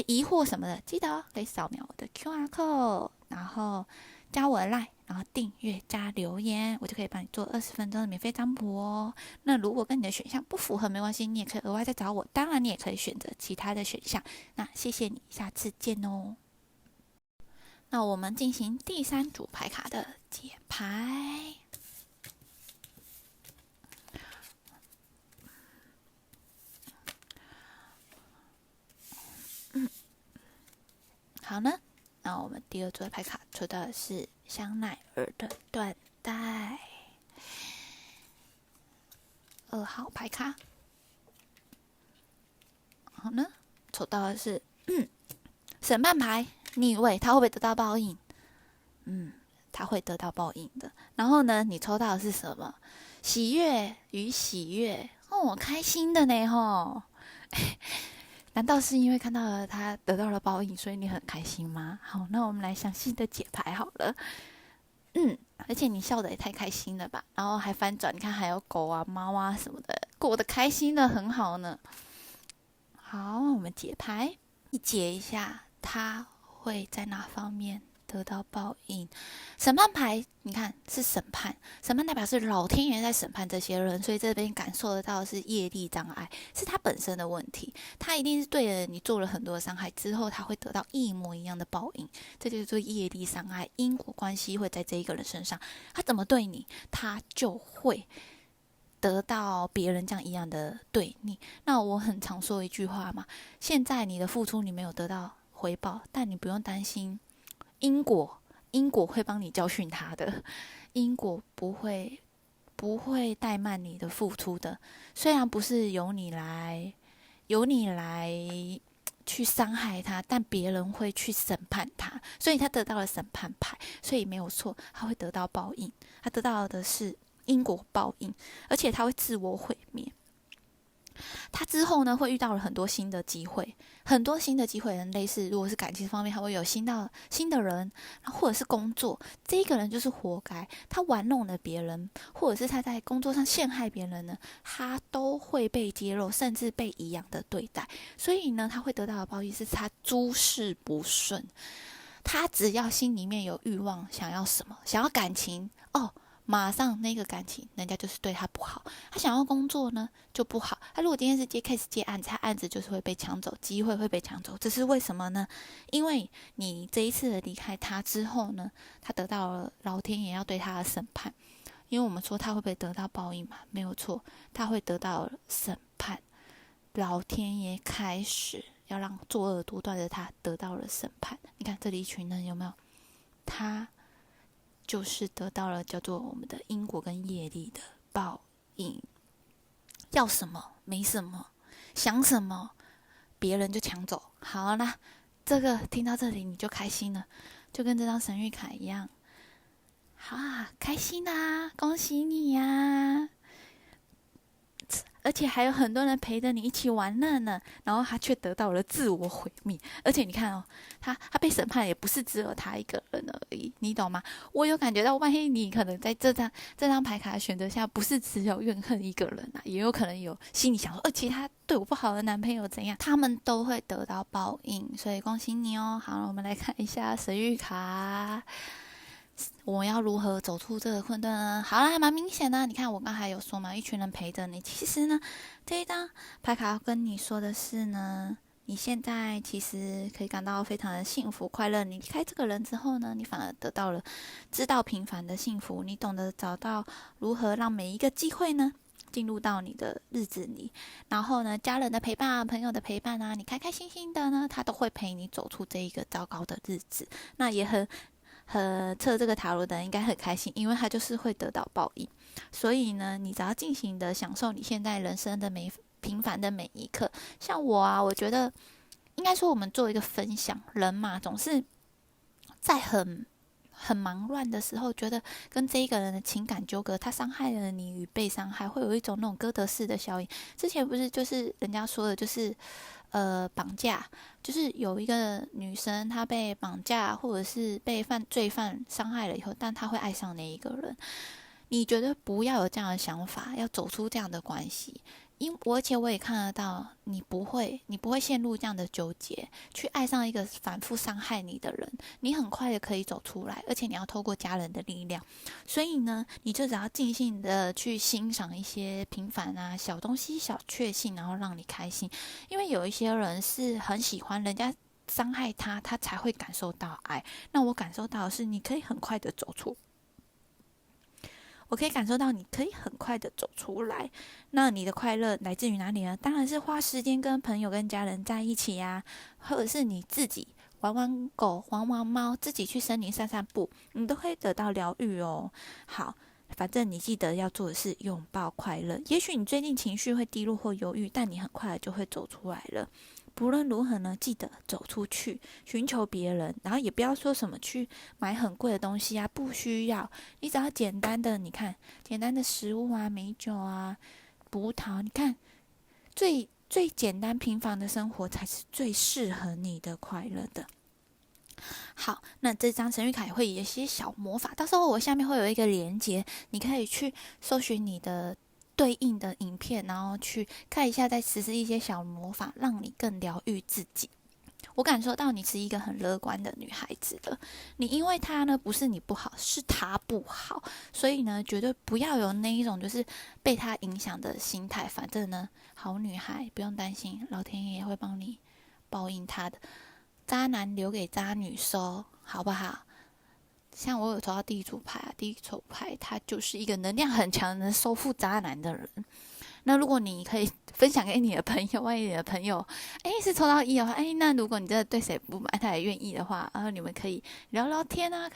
疑惑什么的，记得哦，可以扫描我的 QR code，然后加我的 LINE，然后订阅加留言，我就可以帮你做20分钟的免费占卜哦。那如果跟你的选项不符合，没关系，你也可以额外再找我。当然，你也可以选择其他的选项。那谢谢你，下次见哦。那我们进行第3组牌卡的解牌。好呢，那我们第2组的牌卡抽到的是香奈儿的缎带，2号牌卡。好呢，抽到的是审判牌逆位，他会不会得到报应？他会得到报应的。然后呢，你抽到的是什么？喜悦与喜悦哦，开心的呢吼。难道是因为看到了他得到了报应，所以你很开心吗？好，那我们来详细的解牌好了。而且你笑得也太开心了吧，然后还翻转，你看还有狗啊、猫啊什么的，过得开心的很好呢。好，我们解牌，一解一下，他会在哪方面得到报应。审判牌，你看是审判，审判代表是老天爷在审判这些人，所以这边感受得到的是业力障碍，是他本身的问题。他一定是对了你做了很多的伤害之后，他会得到一模一样的报应，这就是业力伤害，因果关系会在这一个人身上，他怎么对你，他就会得到别人这样一样的对你。那我很常说一句话嘛，现在你的付出你没有得到回报，但你不用担心因果会帮你教训他的，因果不会怠慢你的付出的。虽然不是由你来去伤害他，但别人会去审判他，所以他得到了审判牌，所以没有错，他会得到报应，他得到的是因果报应，而且他会自我毁灭。他之后呢，会遇到了很多新的机会，类似如果是感情方面，他会有新的人，或者是工作，这一个人就是活该，他玩弄了别人，或者是他在工作上陷害别人呢，他都会被揭露，甚至被一样的对待。所以呢，他会得到的报应是他诸事不顺。他只要心里面有欲望，想要什么，想要感情马上那个感情，人家就是对他不好。他想要工作呢，就不好。他如果今天是接 case 接案子，他案子就是会被抢走，机会会被抢走。这是为什么呢？因为你这一次的离开他之后呢，他得到了老天爷要对他的审判。因为我们说他会不会得到报应嘛？没有错，他会得到审判。老天爷开始要让作恶多端的他得到了审判。你看这里一群人有没有？他就是得到了叫做我们的因果跟业力的报应。要什么没什么，想什么别人就抢走。好啦，这个听到这里你就开心了，就跟这张神谕卡一样。好啊，开心啊，恭喜你呀！而且还有很多人陪着你一起玩乐呢，然后他却得到了自我毁灭。而且你看哦，他被审判也不是只有他一个人而已，你懂吗？我有感觉到，万一你可能在这张牌卡的选择下，不是只有怨恨一个人啊，也有可能有心里想说，其他对我不好的男朋友怎样，他们都会得到报应。所以恭喜你哦！好，我们来看一下神谕卡。我们要如何走出这个困顿呢？好啦，还蛮明显的。你看，我刚才有说嘛，一群人陪着你。其实呢，这一张牌卡要跟你说的是呢，你现在其实可以感到非常的幸福快乐。你离开这个人之后呢，你反而得到了知道平凡的幸福。你懂得找到如何让每一个机会呢进入到你的日子里，然后呢，家人的陪伴啊，朋友的陪伴啊，你开开心心的呢，他都会陪你走出这一个糟糕的日子。那也很测这个塔罗的人应该很开心，因为他就是会得到报应。所以呢，你只要尽情的享受你现在人生的平凡的每一刻。像我啊，我觉得应该说我们做一个分享，人嘛，总是在很忙乱的时候，觉得跟这一个人的情感纠葛，他伤害了你与被伤害，会有一种那种哥德式的效应。之前不是就是人家说的，就是绑架，就是有一个女生她被绑架，或者是被罪犯伤害了以后，但她会爱上那一个人。你觉得不要有这样的想法，要走出这样的关系。而且我也看得到，你不会陷入这样的纠结，去爱上一个反复伤害你的人，你很快的可以走出来，而且你要透过家人的力量。所以呢，你就只要尽兴的去欣赏一些平凡啊小东西、小确幸，然后让你开心。因为有一些人是很喜欢人家伤害他，他才会感受到爱。那我感受到的是，你可以很快的走出。我可以感受到你可以很快的走出来。那你的快乐来自于哪里呢？当然是花时间跟朋友跟家人在一起呀，或者是你自己玩玩狗玩玩猫，自己去森林散散步，你都会得到疗愈哦。好，反正你记得要做的是拥抱快乐。也许你最近情绪会低落或忧郁，但你很快就会走出来了。不论如何呢，记得走出去，寻求别人，然后也不要说什么去买很贵的东西啊，不需要。你只要简单的，你看简单的食物啊，美酒啊，葡萄，你看最简单平凡的生活才是最适合你的快乐的。好，那这张神谕卡也会有一些小魔法，到时候我下面会有一个连结，你可以去搜寻你的对应的影片，然后去看一下，再实施一些小魔法，让你更疗愈自己。我感受到你是一个很乐观的女孩子的。你因为他呢，不是你不好，是他不好，所以呢，绝对不要有那一种就是被他影响的心态。反正呢，好女孩不用担心，老天爷会帮你报应他的。渣男留给渣女收，好不好？像我有抽到地主牌啊，地主牌他就是一个能量很强、能收复渣男的人。那如果你可以分享给你的朋友，万一你的朋友是抽到一的话，那如果你真的对谁不满，他也愿意的话，然后你们可以聊聊天啊，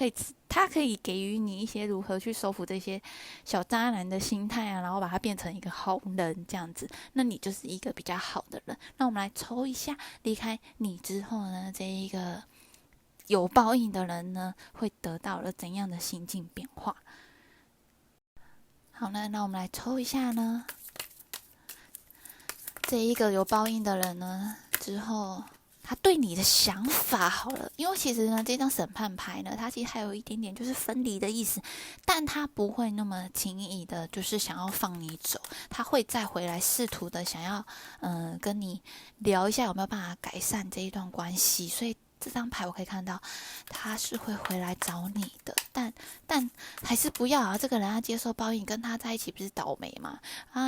他可以给予你一些如何去收服这些小渣男的心态啊，然后把它变成一个好人这样子，那你就是一个比较好的人。那我们来抽一下，离开你之后呢，这一个有报应的人呢，会得到了怎样的心境变化？好呢，那我们来抽一下呢。这一个有报应的人呢，之后他对你的想法好了，因为其实呢，这张审判牌呢，它其实还有一点点就是分离的意思，但他不会那么轻易的，就是想要放你走，他会再回来试圖的想要，跟你聊一下有没有办法改善这一段关系，所以这张牌我可以看到，他是会回来找你的，但还是不要啊！这个人要接受报应，跟他在一起不是倒霉吗？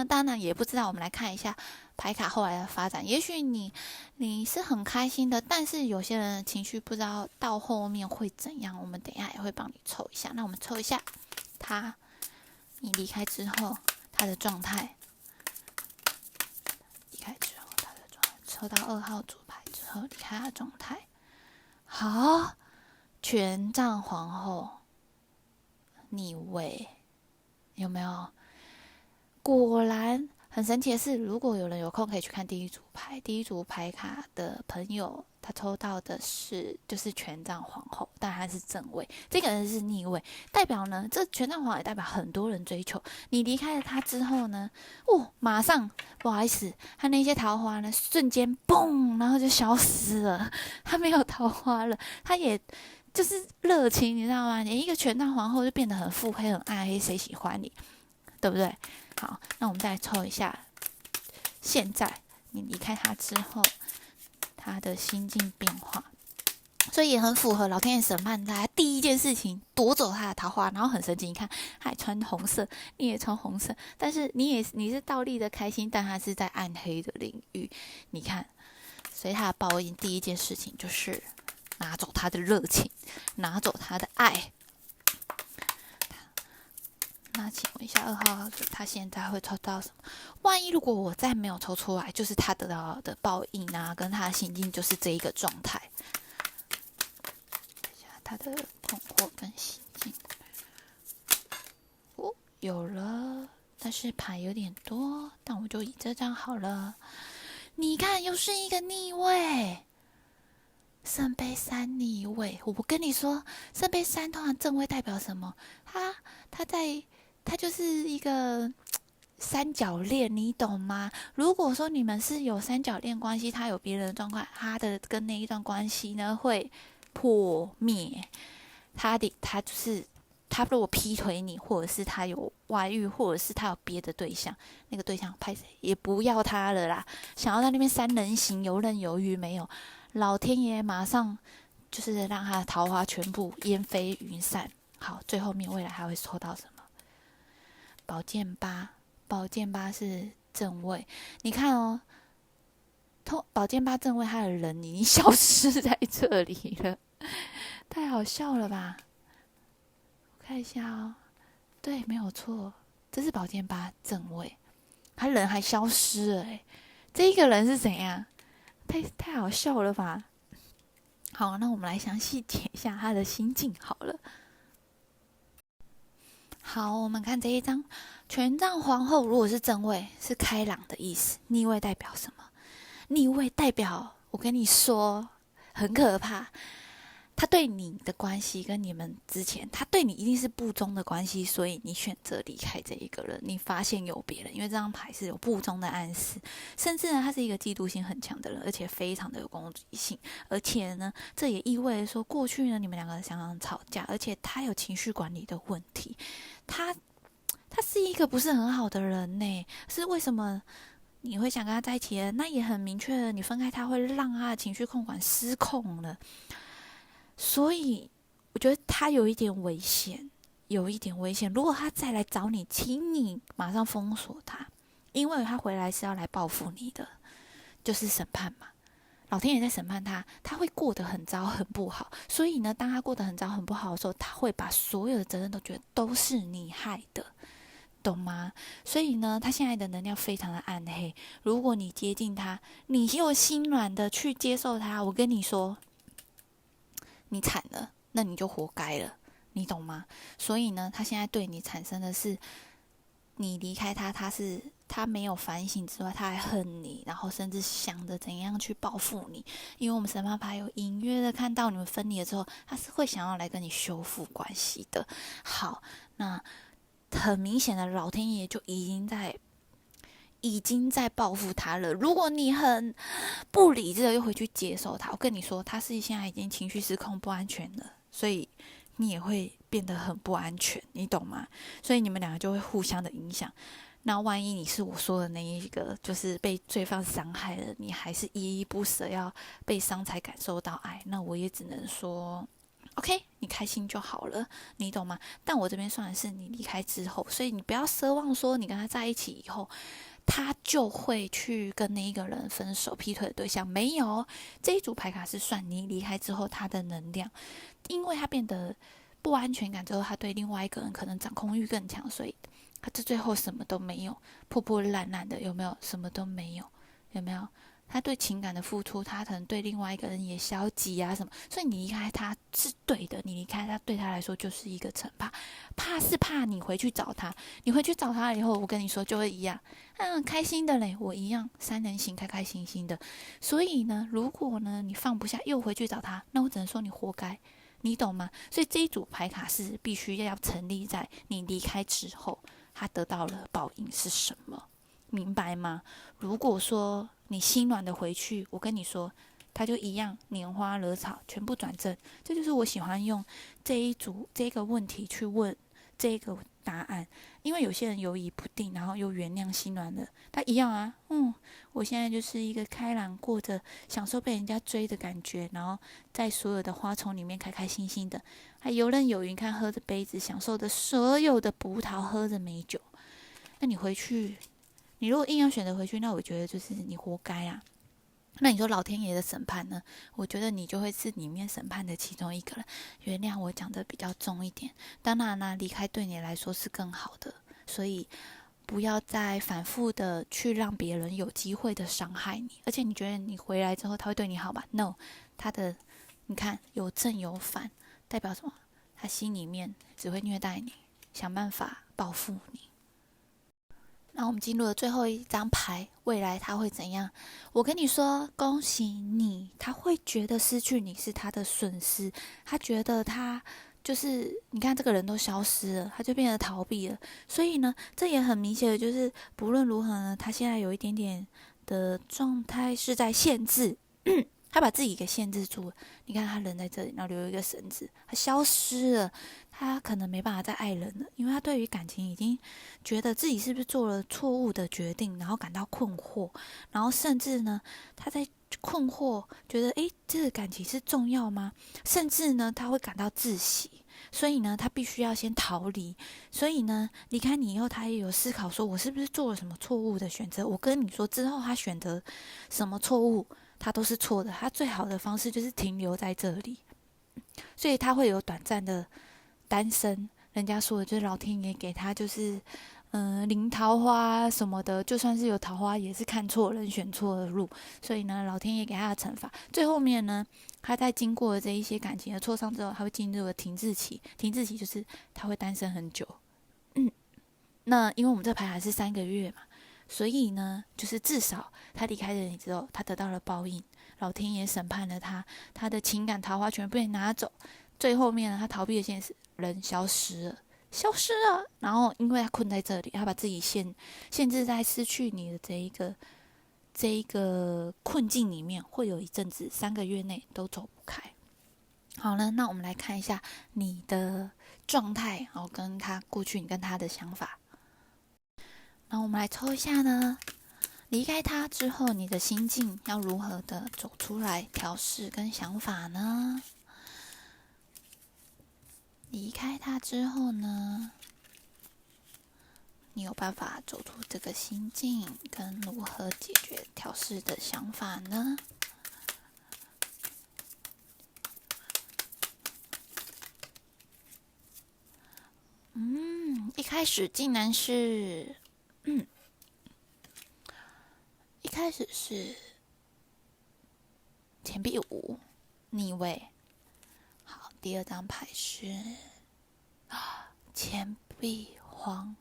当然也不知道，我们来看一下牌卡后来的发展。也许你是很开心的，但是有些人的情绪不知道到后面会怎样。我们等一下也会帮你抽一下。那我们抽一下你离开之后他的状态，离开之后他的状态，抽到2号主牌之后离开他的状态。好，权杖皇后逆位，有没有？果然很神奇的是，如果有人有空可以去看第一组牌，第一组牌卡的朋友，他抽到的就是权杖皇后，但他是正位，这个人是逆位，代表呢，这权杖皇后也代表很多人追求。你离开了他之后呢，马上不好意思，他那些桃花呢，瞬间嘣，然后就消失了，他没有桃花了，他也就是热情，你知道吗？你一个权杖皇后就变得很腹黑、很暗黑，谁喜欢你？对不对？好，那我们再来抽一下，现在你离开他之后，他的心境变化，所以也很符合老天爷审判他第一件事情，夺走他的桃花，然后很神奇，你看他还穿红色，你也穿红色，但是你是倒立的开心，但他是在暗黑的领域，你看，所以他的报应第一件事情就是拿走他的热情，拿走他的爱。那请问一下2号他现在会抽到什么？万一如果我再没有抽出来，就是他得到的报应啊，跟他的心境就是这一个状态。他的困惑跟心境，有了，但是牌有点多，但我就以这张好了。你看，又是一个逆位。圣杯3逆位，我跟你说，圣杯3通常正位代表什么？它就是一个三角恋，你懂吗？如果说你们是有三角恋关系，他有别人的状况，他的跟那一段关系呢会破灭。他就是他如果劈腿你，或者是他有外遇，或者是他有别的对象，那个对象拍谁也不要他了啦。想要在那边三人行，游刃有余没有？老天爷马上就是让他的桃花全部烟飞云散。好，最后面未来还会抽到什么？宝剑8，宝剑8是正位。你看哦，宝剑8正位，他的人已经消失在这里了，太好笑了吧？我看一下哦，对，没有错，这是宝剑8正位，他人还消失了这一个人是怎样？太好笑了吧？好，那我们来详细解一下他的心境好了。好，我们看这一张权杖皇后，如果是正位，是开朗的意思；逆位代表什么？逆位代表，我跟你说，很可怕。他对你的关系跟你们之前，他对你一定是不忠的关系，所以你选择离开这一个人，你发现有别人，因为这张牌是有不忠的暗示，甚至呢，他是一个嫉妒心很强的人，而且非常的有攻击性，而且呢，这也意味着说，过去呢，你们两个人常常吵架，而且他有情绪管理的问题，他是一个不是很好的人呢，是为什么？你会想跟他在一起的，那也很明确的，你分开他会让他的情绪控管失控了。所以我觉得他有一点危险，有一点危险。如果他再来找你，请你马上封锁他，因为他回来是要来报复你的，就是审判嘛。老天爷在审判他，他会过得很糟很不好。所以呢，当他过得很糟很不好的时候，他会把所有的责任都觉得都是你害的。懂吗？所以呢，他现在的能量非常的暗黑。如果你接近他，你又心软的去接受他，我跟你说，你惨了，那你就活该了，你懂吗？所以呢，他现在对你产生的是，你离开他，他没有反省之外，他还恨你，然后甚至想着怎样去报复你。因为我们审判牌有隐约的看到你们分离了之后，他是会想要来跟你修复关系的。好，那很明显的，老天爷就已经在报复他了。如果你很不理智的又回去接受他，我跟你说，他是现在已经情绪失控、不安全了，所以你也会变得很不安全，你懂吗？所以你们两个就会互相的影响。那万一你是我说的那一个，就是被对方伤害了，你还是依依不舍要被伤才感受到爱，那我也只能说，OK，你开心就好了，你懂吗？但我这边算的是你离开之后，所以你不要奢望说你跟他在一起以后，他就会去跟那一个人分手、劈腿的对象。没有，这一组牌卡是算你离开之后他的能量，因为他变得不安全感之后，他对另外一个人可能掌控欲更强，所以他这最后什么都没有，破破烂烂的，有没有？什么都没有，有没有？他对情感的付出，他可能对另外一个人也消极啊什么，所以你离开他是对的，你离开他对他来说就是一个惩罚。怕是怕你回去找他，你回去找他以后，我跟你说就会一样，开心的嘞，我一样三人行，开开心心的。所以呢，如果呢你放不下又回去找他，那我只能说你活该，你懂吗？所以这一组牌卡是必须要成立在你离开之后，他得到了报应是什么？明白吗？如果说你心软的回去，我跟你说，他就一样拈花惹草，全部转正。这就是我喜欢用这一组这个问题去问这个答案，因为有些人犹疑不定，然后又原谅心软的，他一样啊。我现在就是一个开朗，过着享受被人家追的感觉，然后在所有的花丛里面开开心心的，还游刃有余，看喝着杯子，享受着所有的葡萄，喝着美酒。那你回去。你如果硬要选择回去，那我觉得就是你活该啊。那你说老天爷的审判呢？我觉得你就会是里面审判的其中一个人。原谅我讲的比较重一点，当然呢，离开对你来说是更好的，所以不要再反复的去让别人有机会的伤害你。而且你觉得你回来之后他会对你好吧？No，他的你看有正有反，代表什么？他心里面只会虐待你，想办法报复你。那我们进入了最后一张牌，未来他会怎样？我跟你说，恭喜你，他会觉得失去你是他的损失，他觉得他就是你看这个人都消失了，他就变得逃避了。所以呢，这也很明显的就是，不论如何呢，他现在有一点点的状态是在限制。他把自己给限制住了。你看他人在这里，然后留一个绳子，他消失了。他可能没办法再爱人了，因为他对于感情已经觉得自己是不是做了错误的决定，然后感到困惑，然后甚至呢，他在困惑，觉得这个感情是重要吗？甚至呢，他会感到窒息。所以呢，他必须要先逃离。所以呢，离开你以后，他也有思考说，我是不是做了什么错误的选择？我跟你说，之后他选择什么错误？他都是错的，他最好的方式就是停留在这里，所以他会有短暂的单身。人家说的就是老天爷给他就是零桃花什么的，就算是有桃花，也是看错人选错了路。所以呢，老天爷给他的惩罚，最后面呢，他在经过这一些感情的挫伤之后，他会进入了停滞期。停滞期就是他会单身很久。那因为我们这牌还是3个月嘛。所以呢，就是至少他离开了你之后，他得到了报应，老天爷审判了他，他的情感桃花全部被拿走。最后面呢，他逃避的现实，人消失了，然后因为他困在这里，他把自己限制在失去你的这一个困境里面，会有一阵子3个月内都走不开。好了，那我们来看一下你的状态，跟他过去你跟他的想法。那我们来抽一下呢。离开他之后，你的心境要如何的走出来调试跟想法呢？离开他之后呢，你有办法走出这个心境，跟如何解决调试的想法呢？一开始竟然是，一开始是钱币5逆位。好，第二张牌是钱币皇，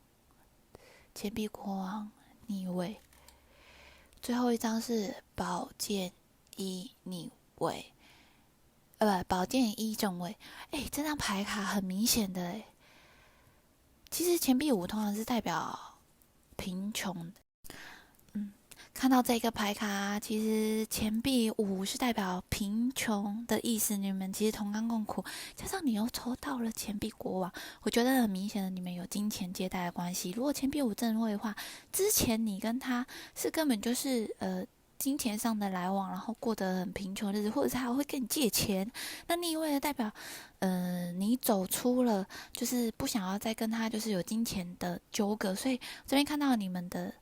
钱币国王逆位。最后一张是宝剑1逆位，宝剑1正位。这张牌卡很明显的其实钱币5通常是代表贫穷。看到这个牌卡，其实钱币5是代表贫穷的意思，你们其实同甘共苦。加上你又抽到了钱币国王，我觉得很明显的，你们有金钱借贷的关系。如果钱币5正位的话，之前你跟他是根本就是金钱上的来往，然后过得很贫穷的日子，或者是他会跟你借钱。那逆位的代表，你走出了，就是不想要再跟他就是有金钱的纠葛。所以这边看到你们的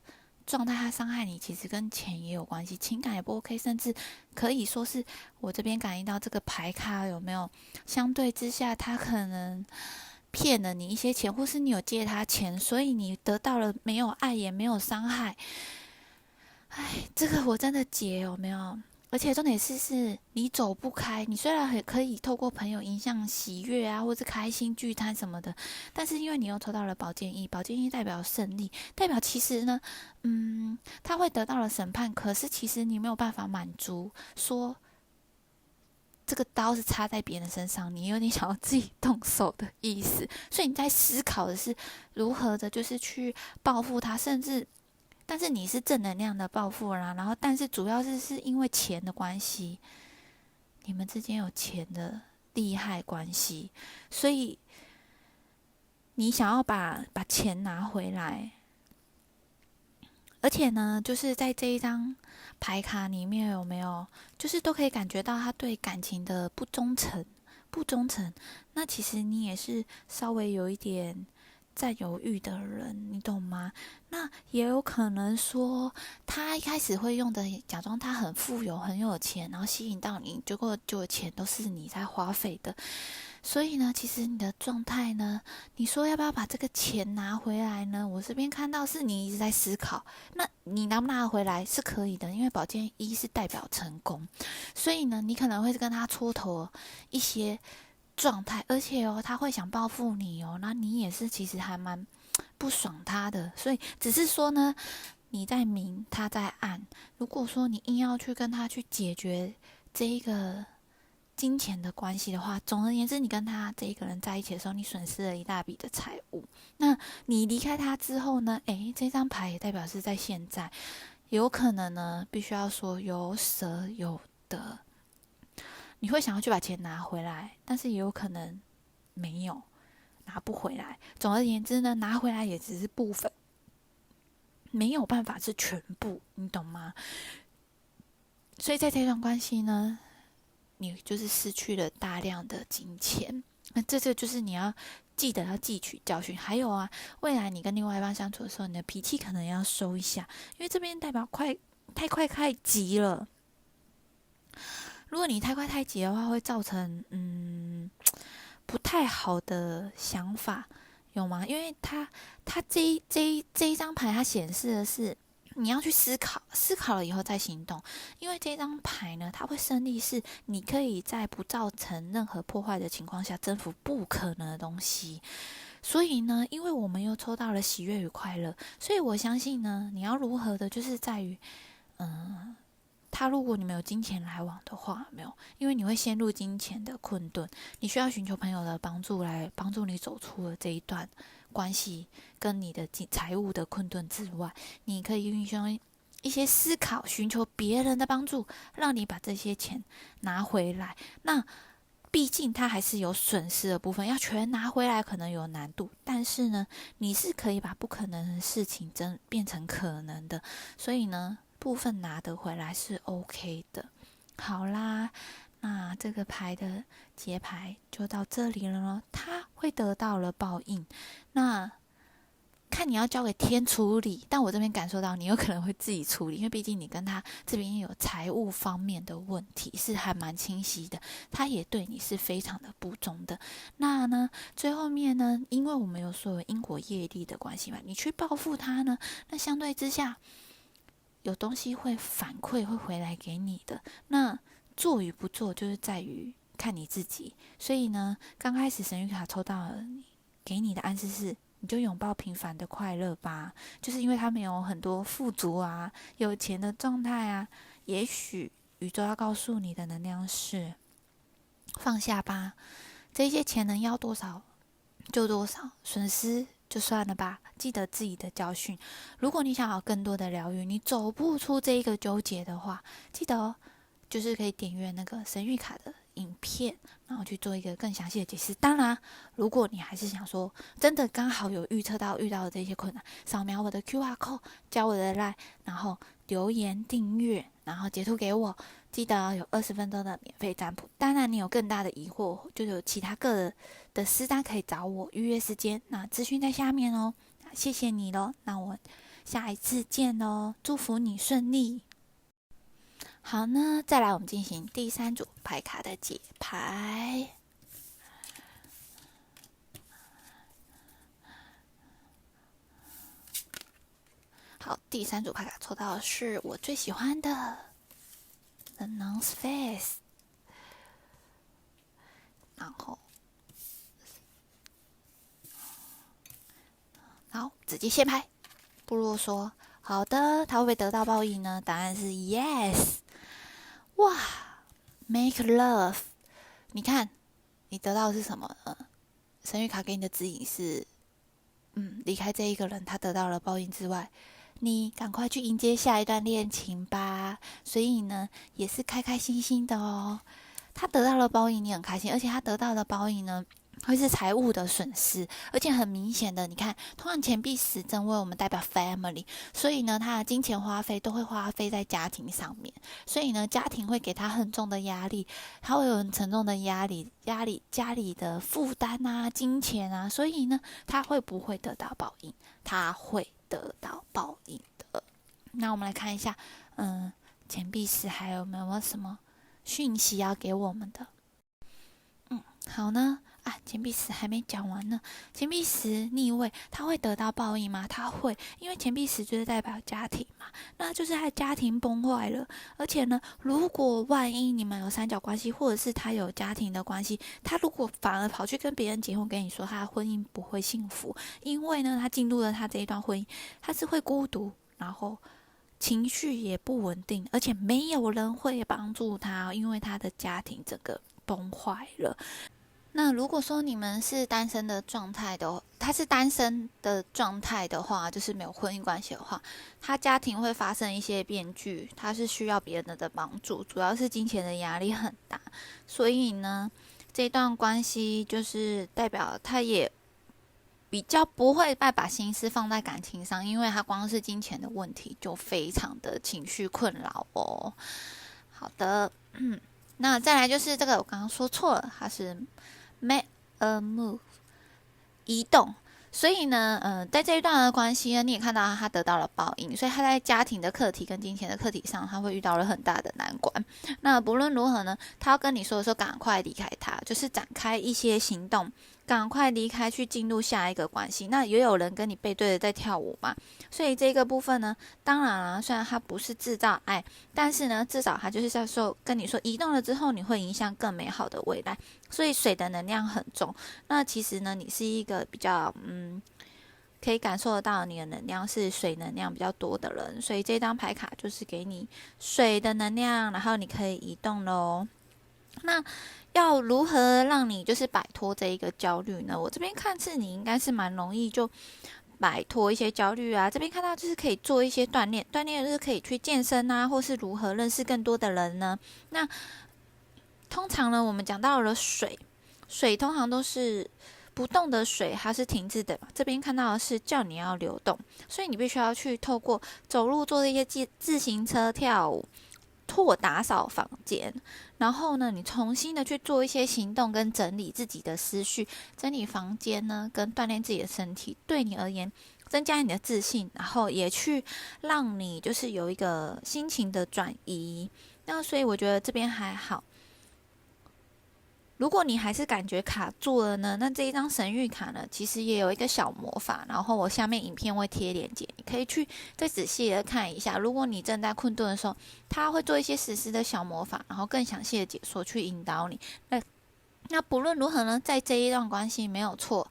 状态，他伤害你，其实跟钱也有关系，情感也不 OK， 甚至可以说是我这边感应到这个牌卡有没有相对之下，他可能骗了你一些钱，或是你有借他钱，所以你得到了没有爱也没有伤害。这个我真的解有没有？而且重点是你走不开。你虽然很可以透过朋友影响喜悦啊，或是开心聚餐什么的，但是因为你又抽到了宝剑1，宝剑1代表胜利，代表其实呢，他会得到了审判，可是其实你没有办法满足，说这个刀是插在别人身上，你有点想要自己动手的意思，所以你在思考的是如何的，就是去报复他，甚至。但是你是正能量的报复啦，然后但是主要是因为钱的关系，你们之间有钱的利害关系，所以你想要把钱拿回来，而且呢，就是在这一张牌卡里面有没有，就是都可以感觉到他对感情的不忠诚，那其实你也是稍微有一点。占有欲的人，你懂吗？那也有可能说，他一开始会用的假装他很富有、很有钱，然后吸引到你，结果就钱都是你在花费的。所以呢，其实你的状态呢，你说要不要把这个钱拿回来呢？我这边看到是你一直在思考，那你拿不拿回来是可以的，因为宝剑1是代表成功，所以呢，你可能会跟他蹉跎一些。状态，而且他会想报复你那你也是其实还蛮不爽他的，所以只是说呢，你在明，他在暗。如果说你硬要去跟他去解决这一个金钱的关系的话，总而言之，你跟他这一个人在一起的时候，你损失了一大笔的财物。那你离开他之后呢？这张牌也代表是在现在，有可能呢，必须要说有舍有得。你会想要去把钱拿回来，但是也有可能没有拿不回来。总而言之呢，拿回来也只是部分，没有办法是全部，你懂吗？所以在这段关系呢，你就是失去了大量的金钱。那这就是你要记得要汲取教训。还有啊，未来你跟另外一半相处的时候，你的脾气可能要收一下，因为这边代表太急了。如果你太快太急的话，会造成不太好的想法，有吗？因为他这一张牌，它显示的是你要去思考，思考了以后再行动。因为这张牌呢，它会胜利是你可以在不造成任何破坏的情况下征服不可能的东西。所以呢，因为我们又抽到了喜悦与快乐，所以我相信呢，你要如何的，就是在于他如果你们有金钱来往的话，没有，因为你会陷入金钱的困顿，你需要寻求朋友的帮助来帮助你走出了这一段关系跟你的财务的困顿之外，你可以运用一些思考，寻求别人的帮助，让你把这些钱拿回来。那毕竟它还是有损失的部分，要全拿回来可能有难度，但是呢，你是可以把不可能的事情变成可能的，所以呢，部分拿得回来是 OK 的。好啦，那这个牌的节牌就到这里了咯，他会得到了报应，那看你要交给天处理，但我这边感受到你有可能会自己处理，因为毕竟你跟他这边有财务方面的问题是还蛮清晰的，他也对你是非常的不忠的。那呢，最后面呢，因为我们有所谓因果业力的关系嘛，你去报复他呢，那相对之下有东西会反馈会回来给你的，那做与不做就是在于看你自己。所以呢，刚开始神谕卡抽到了给你的暗示是，你就拥抱平凡的快乐吧，就是因为他们有很多富足啊、有钱的状态啊。也许宇宙要告诉你的能量是放下吧，这些钱能要多少就多少，损失就算了吧。记得自己的教训。如果你想要更多的疗愈，你走不出这一个纠结的话，记得哦，就是可以点阅那个神谕卡的影片，然后去做一个更详细的解释。当然，如果你还是想说，真的刚好有预测到遇到的这些困难，扫描我的 QR code， 加我的 LINE， 然后留言订阅，然后截图给我。记得有20分钟的免费占卜。当然，你有更大的疑惑，就有其他个的私单可以找我预约时间。那资讯在下面哦。谢谢你咯，那我下一次见咯，祝福你顺利。好呢，再来我们进行第3组牌卡的解牌。好，第3组牌卡抽到的是我最喜欢的 The Nun's Face， 然后好，直接先拍，不啰嗦。好的，他会不会得到报应呢？答案是 yes。哇 ，make love， 你看，你得到的是什么呢？神谕卡给你的指引是，离开这一个人，他得到了报应之外，你赶快去迎接下一段恋情吧。所以呢，也是开开心心的哦。他得到了报应，你很开心，而且他得到的报应呢，会是财务的损失，而且很明显的，你看，通常钱币10正位我们代表 family， 所以呢，他的金钱花费都会花费在家庭上面，所以呢，家庭会给他很重的压力，他会有很沉重的压力，家里的负担啊，金钱啊，所以呢，他会不会得到报应？他会得到报应的。那我们来看一下，钱币10还有没有什么讯息要给我们的？好呢，钱币10还没讲完呢。钱币10逆位，他会得到报应吗？他会，因为钱币10就是代表家庭嘛，那就是他的家庭崩坏了。而且呢，如果万一你们有三角关系，或者是他有家庭的关系，他如果反而跑去跟别人结婚，跟你说他的婚姻不会幸福，因为呢，他进入了他这一段婚姻，他是会孤独，然后情绪也不稳定，而且没有人会帮助他，因为他的家庭整个崩坏了。那如果说你们是单身的状态的，他是单身的状态的话，就是没有婚姻关系的话，他家庭会发生一些变故，他是需要别人的帮助，主要是金钱的压力很大，所以呢，这段关系就是代表他也比较不会把心思放在感情上，因为他光是金钱的问题就非常的情绪困扰哦。好的，那再来就是这个我刚刚说错了，它是make a move， 移动。所以呢，在这一段的关系呢，你也看到他得到了报应，所以他在家庭的课题跟金钱的课题上，他会遇到了很大的难关。那不论如何呢，他要跟你说的时候，赶快离开他，就是展开一些行动，赶快离开，去进入下一个关系。那也有人跟你背对着在跳舞嘛，所以这个部分呢，当然啦，虽然他不是制造爱，但是呢，至少他就是在说跟你说，移动了之后，你会影响更美好的未来。所以水的能量很重，那其实呢，你是一个比较可以感受得到你的能量是水能量比较多的人，所以这张牌卡就是给你水的能量，然后你可以移动咯。那要如何让你就是摆脱这一个焦虑呢？我这边看是你应该是蛮容易就摆脱一些焦虑啊。这边看到就是可以做一些锻炼就是可以去健身啊，或是如何认识更多的人呢？那通常呢，我们讲到了水，水通常都是不动的水，它是停滞的嘛。这边看到的是叫你要流动，所以你必须要去透过走路、坐一些自行车、跳舞、或打扫房间，然后呢，你重新的去做一些行动跟整理自己的思绪，整理房间呢，跟锻炼自己的身体，对你而言增加你的自信，然后也去让你就是有一个心情的转移。那所以我觉得这边还好。如果你还是感觉卡住了呢，那这一张神谕卡呢，其实也有一个小魔法，然后我下面影片会贴链接，你可以去再仔细的看一下。如果你正在困顿的时候，他会做一些实施的小魔法，然后更详细的解说去引导你。那不论如何呢，在这一段关系没有错，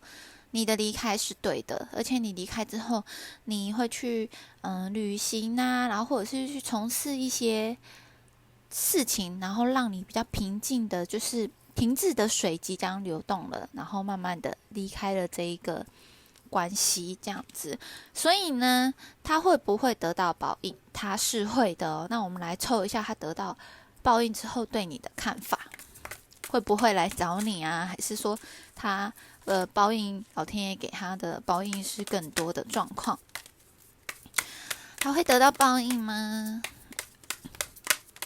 你的离开是对的，而且你离开之后，你会去旅行啊，然后或者是去从事一些事情，然后让你比较平静的，就是停滞的水即将流动了，然后慢慢的离开了这一个关系，这样子。所以呢，他会不会得到报应？他是会的哦。那我们来抽一下他得到报应之后对你的看法，会不会来找你啊？还是说他报应，老天爷给他的报应是更多的状况？他会得到报应吗？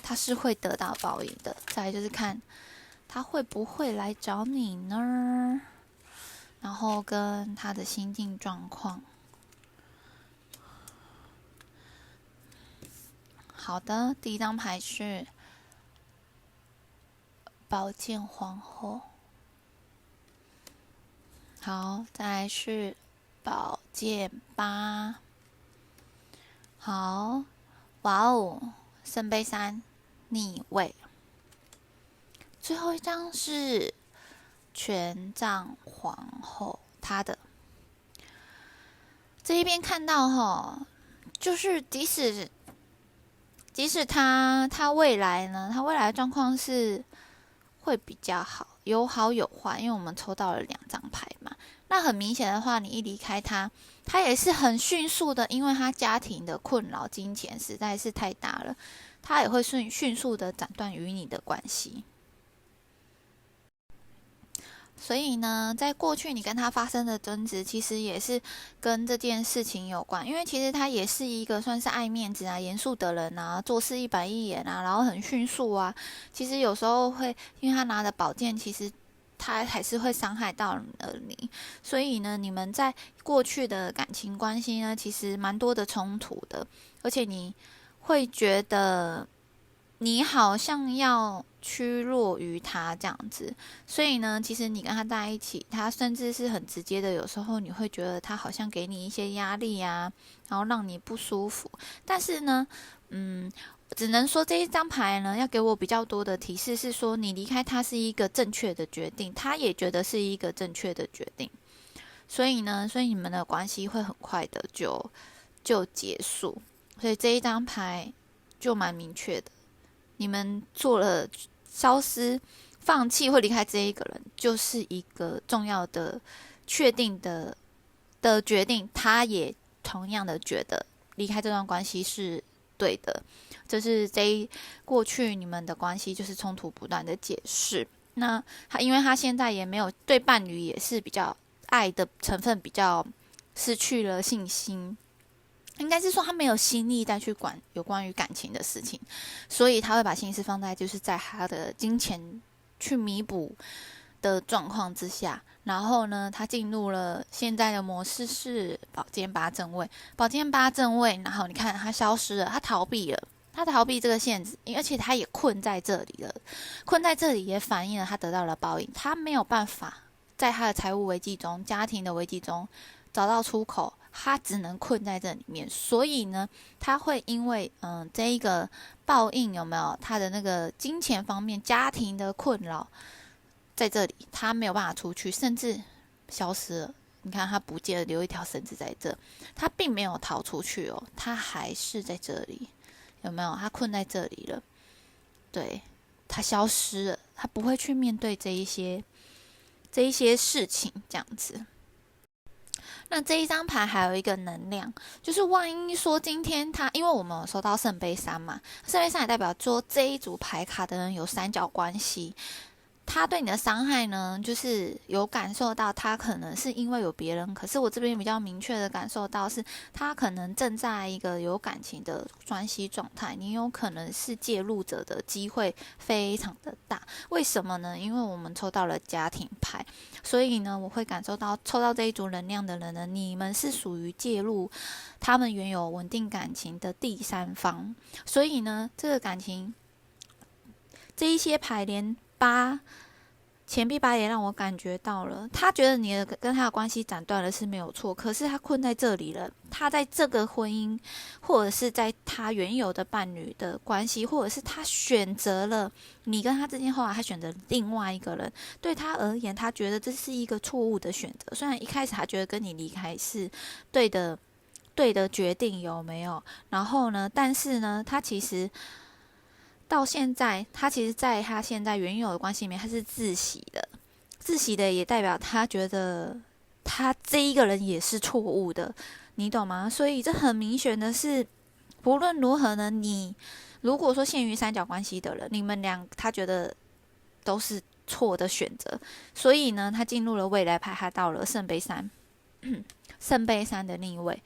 他是会得到报应的。再来就是看他会不会来找你呢？然后跟他的心境状况。好的，第一张牌是宝剑皇后。好，再来是宝剑8。好，哇哦，圣杯3逆位。最后一张是权杖皇后，她的这一边看到哈，就是即使他未来呢，他未来的状况是会比较好，有好有坏，因为我们抽到了2张牌嘛。那很明显的话，你一离开他，他也是很迅速的，因为他家庭的困扰、金钱实在是太大了，他也会迅速的斩断与你的关系。所以呢，在过去你跟他发生的争执，其实也是跟这件事情有关。因为其实他也是一个算是爱面子啊、严肃的人啊，做事一板一眼啊，然后很迅速啊。其实有时候会，因为他拿的宝剑，其实他还是会伤害到你。所以呢，你们在过去的感情关系呢，其实蛮多的冲突的，而且你会觉得你好像要屈弱于他这样子，所以呢，其实你跟他在一起，他甚至是很直接的，有时候你会觉得他好像给你一些压力啊，然后让你不舒服。但是呢，只能说这一张牌呢，要给我比较多的提示是说，你离开他是一个正确的决定，他也觉得是一个正确的决定。所以呢，所以你们的关系会很快的就结束。所以这一张牌就蛮明确的。你们做了消失、放弃或离开这一个人，就是一个重要的、确定的决定。他也同样的觉得离开这段关系是对的。这是过去你们的关系就是冲突不断的解释。那因为他现在也没有对伴侣也是比较爱的成分比较失去了信心。应该是说他没有心力再去管有关于感情的事情，所以他会把心思放在就是在他的金钱去弥补的状况之下。然后呢，他进入了现在的模式是宝剑8正位，宝剑8正位，然后你看他消失了，他逃避了。他逃避这个限制，而且他也困在这里了。困在这里也反映了他得到了报应，他没有办法在他的财务危机中、家庭的危机中找到出口。他只能困在这里面，所以呢，他会因为这一个报应有没有他的那个金钱方面、家庭的困扰，在这里他没有办法出去，甚至消失了。你看他不见了，留一条绳子在这，他并没有逃出去哦，他还是在这里，有没有？他困在这里了，对，他消失了，他不会去面对这一些事情，这样子。那这一张牌还有一个能量，就是万一说今天他，因为我们有收到圣杯三嘛，圣杯三也代表说这一组牌卡的人有三角关系。他对你的伤害呢，就是有感受到他可能是因为有别人，可是我这边比较明确的感受到是，他可能正在一个有感情的关系状态，你有可能是介入者的机会非常的大。为什么呢？因为我们抽到了家庭牌，所以呢，我会感受到抽到这一组能量的人呢，你们是属于介入他们原有稳定感情的第三方，所以呢，这个感情这一些牌连钱币八也让我感觉到了，他觉得你的跟他的关系斩断了是没有错，可是他困在这里了。他在这个婚姻，或者是在他原有的伴侣的关系，或者是他选择了你跟他之间，后来他选择另外一个人，对他而言，他觉得这是一个错误的选择。虽然一开始他觉得跟你离开是对的决定，有没有？然后呢，但是呢，他其实到现在，他其实在他现在原有的关系里面，他是自喜的。自喜的也代表他觉得他这一个人也是错误的，你懂吗？所以这很明显的是，不论如何呢，你如果说陷于三角关系的人，你们他觉得都是错的选择，所以呢，他进入了未来牌，他到了圣杯三，圣杯三的逆位。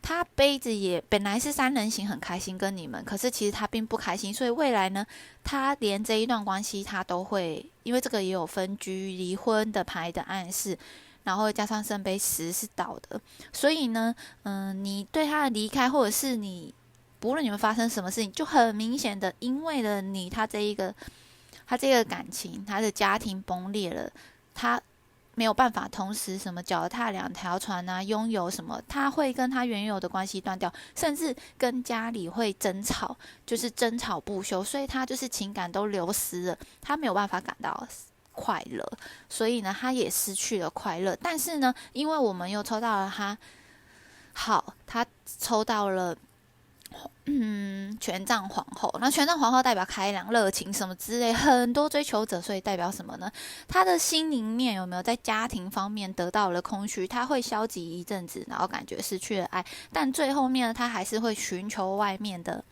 他杯子也本来是三人行，很开心跟你们，可是其实他并不开心，所以未来呢，他连这一段关系他都会，因为这个也有分居、离婚的牌的暗示，然后加上圣杯10是倒的，所以呢，你对他的离开，或者是你不论你们发生什么事情，就很明显的因为了你，他这个感情，他的家庭崩裂了，他没有办法同时什么脚踏两条船啊，拥有什么，他会跟他原有的关系断掉，甚至跟家里会争吵，就是争吵不休，所以他就是情感都流失了，他没有办法感到快乐，所以呢，他也失去了快乐。但是呢，因为我们又抽到了他，好，他抽到了权杖皇后，那权杖皇后代表开朗、热情什么之类，很多追求者，所以代表什么呢？他的心里面有没有在家庭方面得到了空虚？他会消极一阵子，然后感觉失去了爱，但最后面他还是会寻求外面的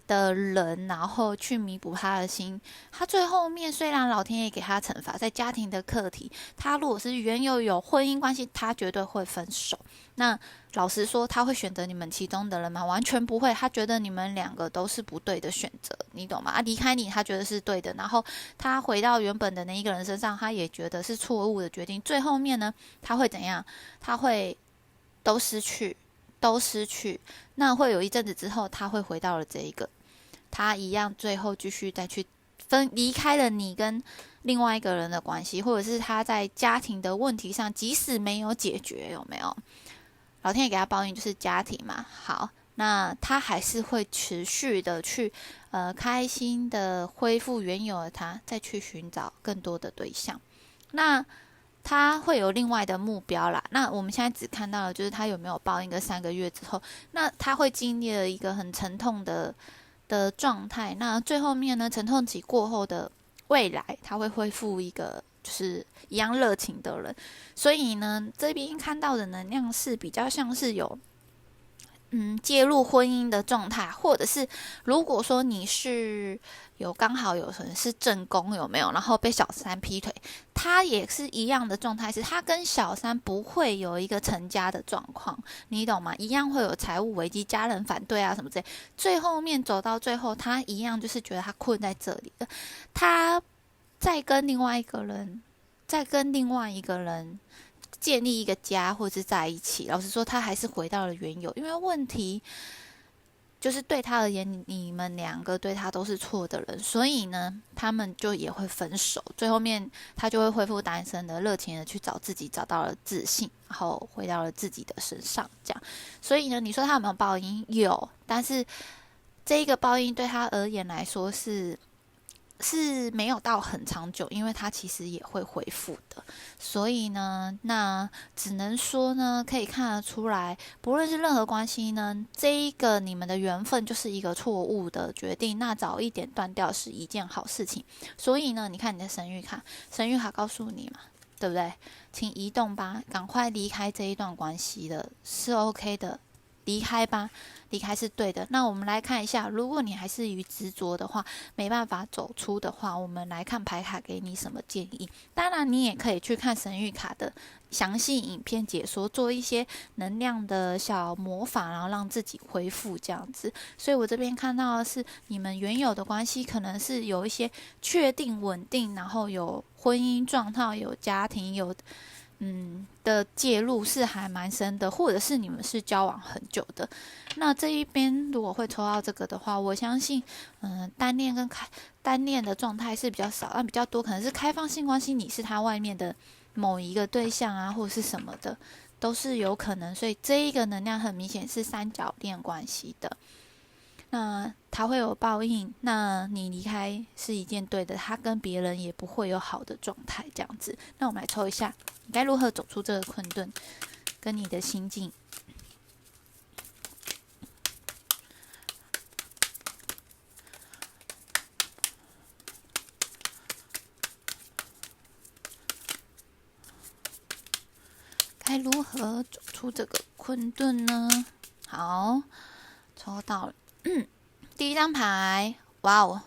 人，然后去弥补他的心。他最后面虽然老天爷给他惩罚，在家庭的课题，他如果是原有婚姻关系，他绝对会分手。那老实说，他会选择你们其中的人吗？完全不会。他觉得你们两个都是不对的选择，你懂吗？离开你，他觉得是对的，然后他回到原本的那一个人身上，他也觉得是错误的决定。最后面呢，他会怎样？他会都失去，都失去。那会有一阵子之后，他会回到了这一个。他一样，最后继续再去离开了你跟另外一个人的关系，或者是他在家庭的问题上，即使没有解决，有没有？老天爷给他报应就是家庭嘛。好，那他还是会持续的去开心的恢复原有的他，再去寻找更多的对象。那他会有另外的目标啦。那我们现在只看到了就是他有没有报应个3个月之后，那他会经历了一个很沉痛的状态。那最后面呢，沉痛期过后的未来，他会恢复一个就是一样热情的人。所以呢，这边看到的能量是比较像是有介入婚姻的状态，或者是如果说你是刚好有人是正宫，有没有？然后被小三劈腿，他也是一样的状态，是他跟小三不会有一个成家的状况，你懂吗？一样会有财务危机、家人反对啊什么之类。最后面走到最后，他一样就是觉得他困在这里了，他再跟另外一个人建立一个家，或者是在一起。老实说，他还是回到了原有，因为问题就是对他而言，你们两个对他都是错的人，所以呢，他们就也会分手。最后面，他就会恢复单身的热情的去找自己，找到了自信，然后回到了自己的身上，这样。所以呢，你说他有没有报应？有，但是这一个报应对他而言来说是没有到很长久，因为它其实也会恢复的。所以呢，那只能说呢，可以看得出来，不论是任何关系呢，这一个你们的缘分就是一个错误的决定，那早一点断掉是一件好事情。所以呢，你看你的神谕卡，神谕卡告诉你嘛，对不对？请移动吧，赶快离开这一段关系了，是 OK 的，离开吧，离开是对的。那我们来看一下，如果你还是于执着的话，没办法走出的话，我们来看牌卡给你什么建议。当然，你也可以去看神谕卡的详细影片解说，做一些能量的小魔法，然后让自己恢复这样子。所以我这边看到的是，你们原有的关系可能是有一些确定稳定，然后有婚姻状态、有家庭、有的介入是还蛮深的，或者是你们是交往很久的。那这一边如果会抽到这个的话，我相信，单恋的状态是比较少，但比较多可能是开放性关系，你是他外面的某一个对象啊，或者是什么的，都是有可能。所以这一个能量很明显是三角恋关系的。那他会有报应，那你离开是一件对的，他跟别人也不会有好的状态这样子。那我们来抽一下，你该如何走出这个困顿，跟你的心境。该如何走出这个困顿呢？好，抽到了，第一张牌，哇哦，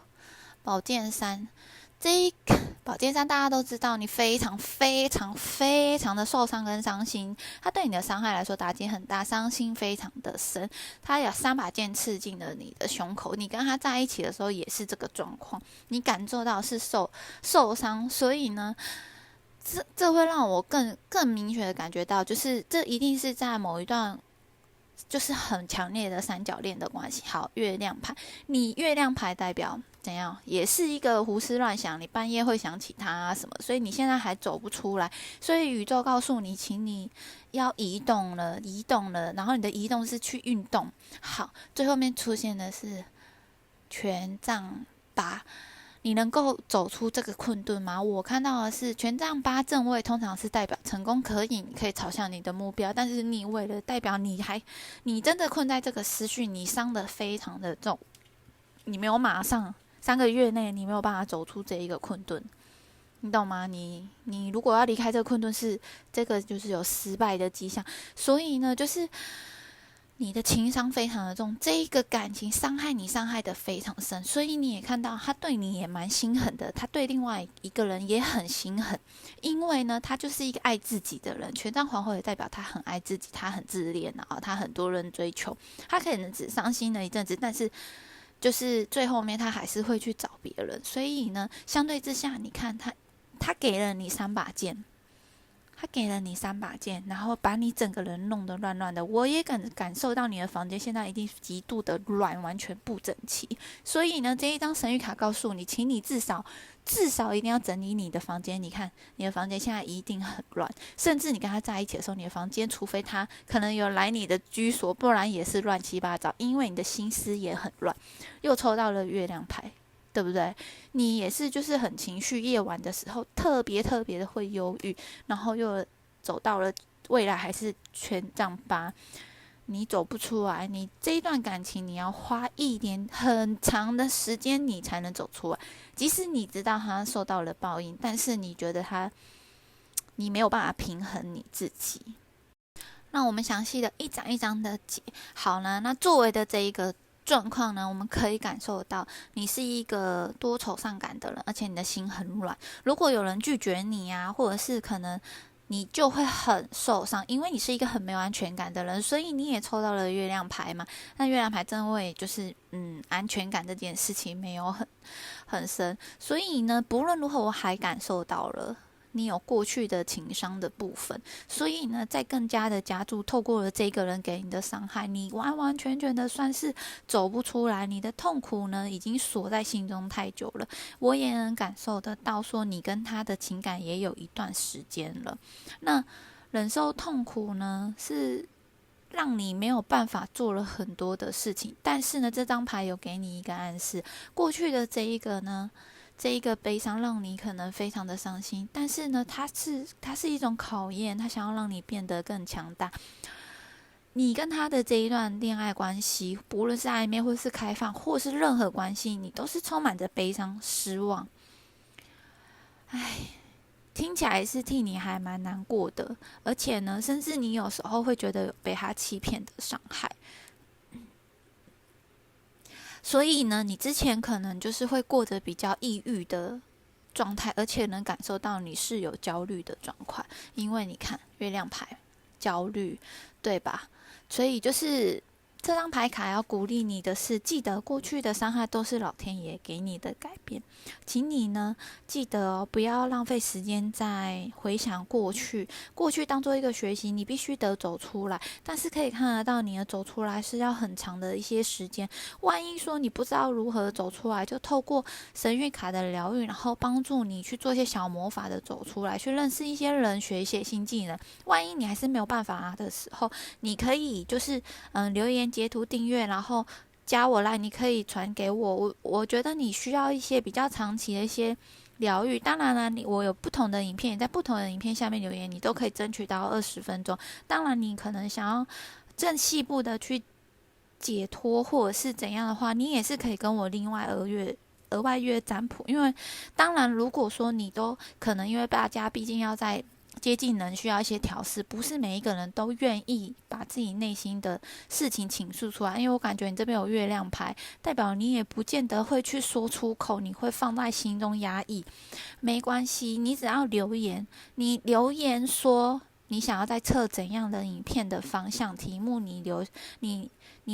宝剑三。这一个宝剑三大家都知道，你非常非常非常的受伤跟伤心，他对你的伤害来说打击很大，伤心非常的深。他有3把剑刺进了你的胸口，你跟他在一起的时候也是这个状况，你感受到是受伤，所以呢，这会让我更明确的感觉到，就是这一定是在某一段就是很强烈的三角恋的关系。好，月亮牌，你月亮牌代表怎样？也是一个胡思乱想，你半夜会想起他啊什么，所以你现在还走不出来。所以宇宙告诉你，请你要移动了，然后你的移动是去运动。好，最后面出现的是权杖8。你能够走出这个困顿吗？我看到的是权杖8正位，通常是代表成功，你可以朝向你的目标。但是逆位的代表你真的困在这个思绪，你伤得非常的重，你没有马上3个月内你没有办法走出这一个困顿，你懂吗？你如果要离开这个困顿，是这个就是有失败的迹象。所以呢，就是你的情商非常的重，这一个感情伤害的非常深，所以你也看到他对你也蛮心狠的，他对另外一个人也很心狠，因为呢，他就是一个爱自己的人。权杖皇后也代表他很爱自己，他很自恋啊，他很多人追求，他可能只伤心了一阵子，但是就是最后面他还是会去找别人。所以呢，相对之下，你看他给了你3把剑。他给了你3把剑，然后把你整个人弄得乱乱的。我也感受到你的房间现在一定极度的乱，完全不整齐。所以呢，这一张神谕卡告诉你，请你至少一定要整理你的房间。你看，你的房间现在一定很乱，甚至你跟他在一起的时候，你的房间除非他可能有来你的居所，不然也是乱七八糟，因为你的心思也很乱。又抽到了月亮牌。对不对？你也是，就是很情绪，夜晚的时候特别的会忧郁，然后又走到了未来还是权杖8，你走不出来，你这一段感情你要花1年很长的时间你才能走出来。即使你知道他受到了报应，但是你觉得你没有办法平衡你自己。那我们详细的一张一张的解。好呢，那作为的这一个状况呢，我们可以感受到你是一个多愁善感的人，而且你的心很软。如果有人拒绝你啊，或者是可能你就会很受伤，因为你是一个很没有安全感的人，所以你也抽到了月亮牌嘛。那月亮牌正位就是安全感这件事情没有很深，所以呢，不论如何我还感受到了你有过去的情伤的部分，所以呢，再更加的加注，透过了这个人给你的伤害，你完完全全的算是走不出来，你的痛苦呢已经锁在心中太久了。我也能感受得到，说你跟他的情感也有一段时间了。那忍受痛苦呢，是让你没有办法做了很多的事情，但是呢，这张牌有给你一个暗示，过去的这一个呢。这一个悲伤让你可能非常的伤心，但是呢，它是一种考验，它想要让你变得更强大。你跟他的这一段恋爱关系，不论是暧昧或是开放，或是任何关系，你都是充满着悲伤、失望。听起来是替你还蛮难过的，而且呢，甚至你有时候会觉得有被他欺骗的伤害。所以呢，你之前可能就是会过着比较抑郁的状态，而且能感受到你是有焦虑的状况，因为你看月亮牌，焦虑，对吧？所以就是这张牌卡要鼓励你的是，记得过去的伤害都是老天爷给你的改变，请你呢记得哦，不要浪费时间在回想过去，过去当做一个学习，你必须得走出来。但是可以看得到，你的走出来是要很长的一些时间。万一说你不知道如何走出来，就透过神谕卡的疗愈，然后帮助你去做一些小魔法的走出来，去认识一些人，学一些新技能。万一你还是没有办法的时候，你可以就是留言截图订阅，然后加我来，你可以传给我。我觉得你需要一些比较长期的一些疗愈。当然了，我有不同的影片，在不同的影片下面留言，你都可以争取到20分钟。当然，你可能想要更细部的去解脱或者是怎样的话，你也是可以跟我另外额外约占卜。因为当然，如果说你都可能因为大家毕竟要在接近人需要一些调试，不是每一个人都愿意把自己内心的事情倾诉出来。因为我感觉你这边有月亮牌，代表你也不见得会去说出口，你会放在心中压抑。没关系，你只要留言，你留言说你想要再测怎样的影片的方向题目，你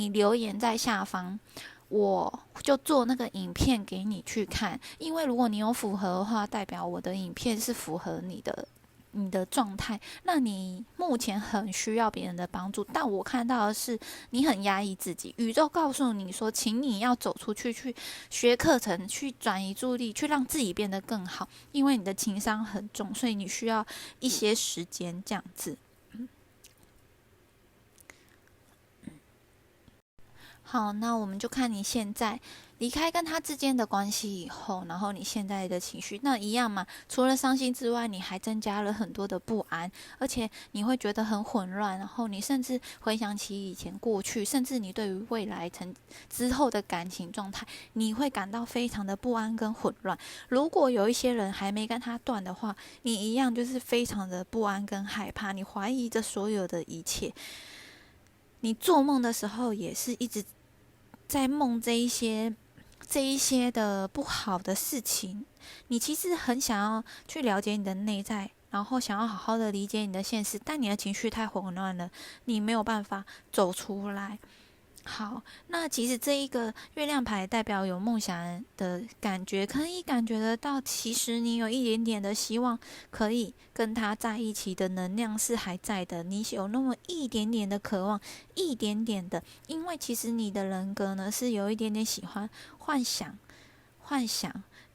留言在下方，我就做那个影片给你去看。因为如果你有符合的话，代表我的影片是符合你的状态，那你目前很需要别人的帮助，但我看到的是你很压抑自己。宇宙告诉你说，请你要走出去，去学课程，去转移注意力，去让自己变得更好。因为你的情商很重，所以你需要一些时间这样子。好，那我们就看你现在离开跟他之间的关系以后，然后你现在的情绪，那一样嘛，除了伤心之外，你还增加了很多的不安，而且你会觉得很混乱，然后你甚至回想起以前过去，甚至你对于未来之后的感情状态，你会感到非常的不安跟混乱。如果有一些人还没跟他断的话，你一样就是非常的不安跟害怕，你怀疑着所有的一切。你做梦的时候也是一直在梦这一些的不好的事情。你其实很想要去了解你的内在，然后想要好好的理解你的现实，但你的情绪太混乱了，你没有办法走出来。好，那其实这一个月亮牌代表有梦想的感觉，可以感觉得到，其实你有一点点的希望可以跟他在一起的能量是还在的，你有那么一点点的渴望，一点点的。因为其实你的人格呢是有一点点喜欢幻想，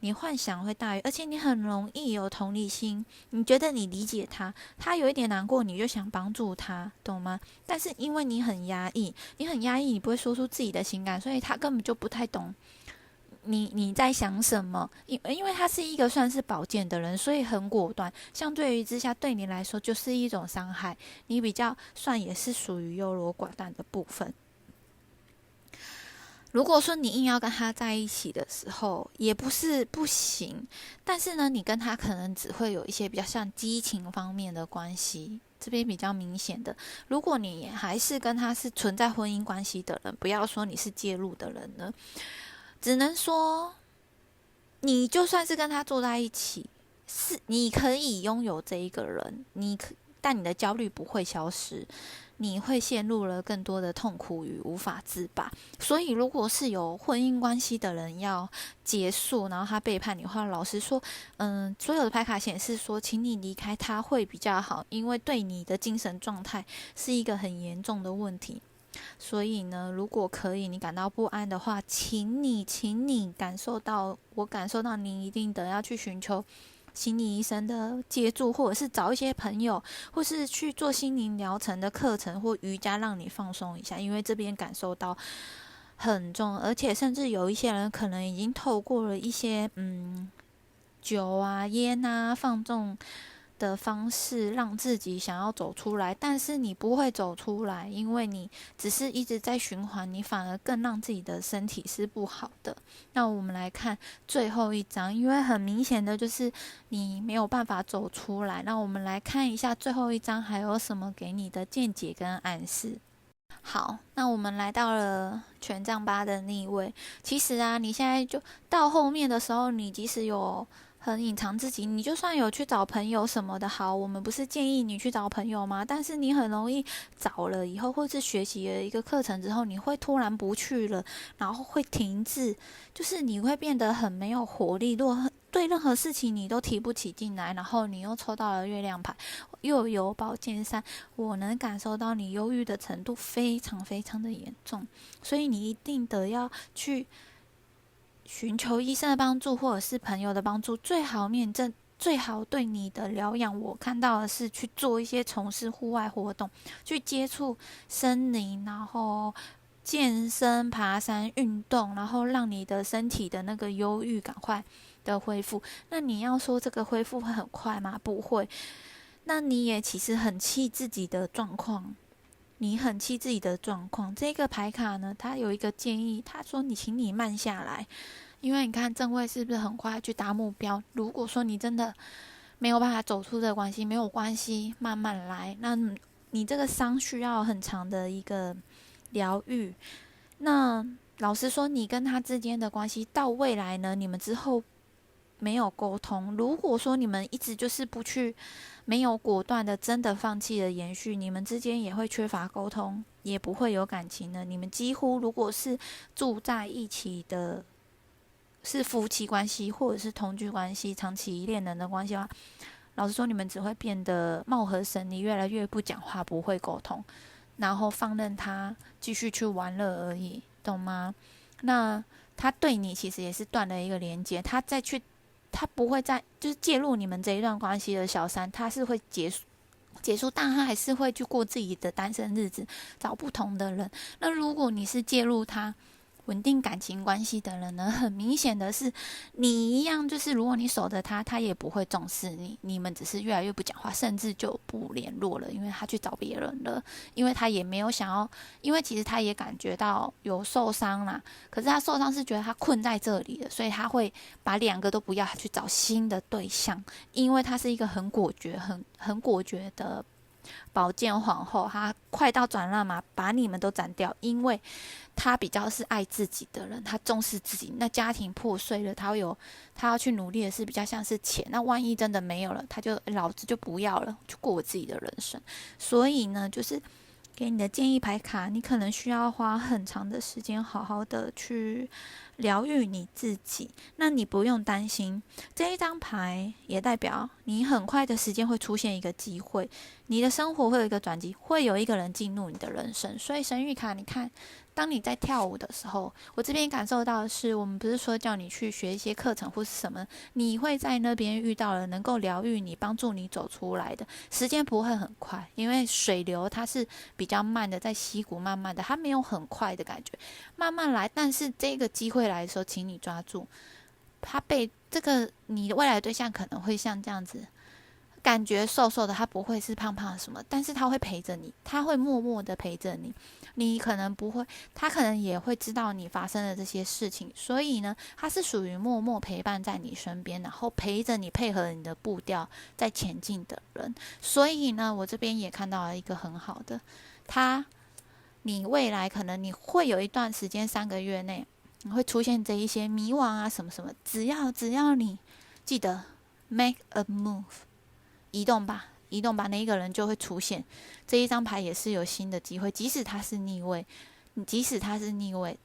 你幻想会大于，而且你很容易有同理心。你觉得你理解他，他有一点难过，你就想帮助他，懂吗？但是因为你很压抑，你不会说出自己的情感，所以他根本就不太懂你在想什么。因为他是一个算是宝剑的人，所以很果断。相对于之下，对你来说就是一种伤害，你比较算也是属于优柔寡断的部分。如果说你硬要跟他在一起的时候，也不是不行，但是呢，你跟他可能只会有一些比较像激情方面的关系，这边比较明显的。如果你还是跟他是存在婚姻关系的人，不要说你是介入的人呢，只能说你就算是跟他坐在一起，是你可以拥有这一个人，但你的焦虑不会消失，你会陷入了更多的痛苦与无法自拔。所以，如果是有婚姻关系的人要结束，然后他背叛你的话，老实说，所有的牌卡显示说，请你离开他会比较好，因为对你的精神状态是一个很严重的问题。所以呢，如果可以，你感到不安的话，请你我感受到你一定得要去寻求心理医生的借助，或者是找一些朋友，或是去做心灵疗程的课程或瑜伽，让你放松一下。因为这边感受到很重，而且甚至有一些人可能已经透过了一些酒啊、烟啊、放纵的方式让自己想要走出来，但是你不会走出来，因为你只是一直在循环，你反而更让自己的身体是不好的。那我们来看最后一章，因为很明显的就是你没有办法走出来。那我们来看一下最后一章还有什么给你的见解跟暗示。好，那我们来到了权杖8的逆位。其实啊，你现在就到后面的时候，你即使有很隐藏自己，你就算有去找朋友什么的，好，我们不是建议你去找朋友吗？但是你很容易找了以后，或是学习了一个课程之后，你会突然不去了，然后会停滞，就是你会变得很没有活力。如果对任何事情你都提不起劲来，然后你又抽到了月亮牌，又有宝剑3，我能感受到你忧郁的程度非常非常的严重，所以你一定得要去寻求医生的帮助，或者是朋友的帮助，最好对你的疗养，我看到的是去做一些从事户外活动，去接触森林，然后健身、爬山、运动，然后让你的身体的那个忧郁赶快的恢复。那你要说这个恢复会很快吗？不会。那你也其实很气自己的状况，这个牌卡呢，它有一个建议，他说请你慢下来，因为你看正位是不是很快去达目标？如果说你真的没有办法走出这个关系，没有关系，慢慢来。那你这个伤需要很长的一个疗愈。那老实说，你跟他之间的关系到未来呢，你们之后没有沟通，如果说你们一直就是不去，没有果断的真的放弃了延续，你们之间也会缺乏沟通，也不会有感情的。你们几乎如果是住在一起的，是夫妻关系或者是同居关系、长期恋人的关系的话，老实说，你们只会变得貌合神离，越来越不讲话，不会沟通，然后放任他继续去玩乐而已，懂吗？那他对你其实也是断了一个连接，他不会再就是介入你们这一段关系的小三，他是会结束，但他还是会去过自己的单身日子，找不同的人。那如果你是介入他稳定感情关系的人呢，很明显的是，你一样就是如果你守着他，他也不会重视你，你们只是越来越不讲话，甚至就不联络了，因为他去找别人了，因为他也没有想要，因为其实他也感觉到有受伤啦，可是他受伤是觉得他困在这里了，所以他会把2个都不要，他去找新的对象，因为他是一个很果决、很果决的宝剑皇后，她快刀斩乱麻，把你们都斩掉，因为她比较是爱自己的人，她重视自己。那家庭破碎了，她要去努力的是比较像是钱。那万一真的没有了，她就老子就不要了，就过我自己的人生。所以呢，就是给你的建议牌卡，你可能需要花很长的时间，好好的去疗愈你自己。那你不用担心，这一张牌也代表你很快的时间会出现一个机会，你的生活会有一个转机，会有一个人进入你的人生。所以神谕卡，你看，当你在跳舞的时候，我这边感受到的是，我们不是说叫你去学一些课程或是什么，你会在那边遇到了能够疗愈你、帮助你走出来的。时间不会很快，因为水流它是比较慢的，在溪谷慢慢的，它没有很快的感觉，慢慢来。但是这个机会来的时候，请你抓住。你的未来的对象可能会像这样子，感觉瘦瘦的，他不会是胖胖什么，但是他会陪着你，他会默默的陪着你。你可能不会，他可能也会知道你发生的这些事情，所以呢，他是属于默默陪伴在你身边，然后陪着你，配合你的步调在前进的人。所以呢，我这边也看到了一个很好的，你未来可能你会有一段时间3个月内，你会出现这一些迷惘啊什么什么，只要你记得 make a move。移动吧，那一个人就会出现。这一张牌也是有新的机会，即使他是逆位，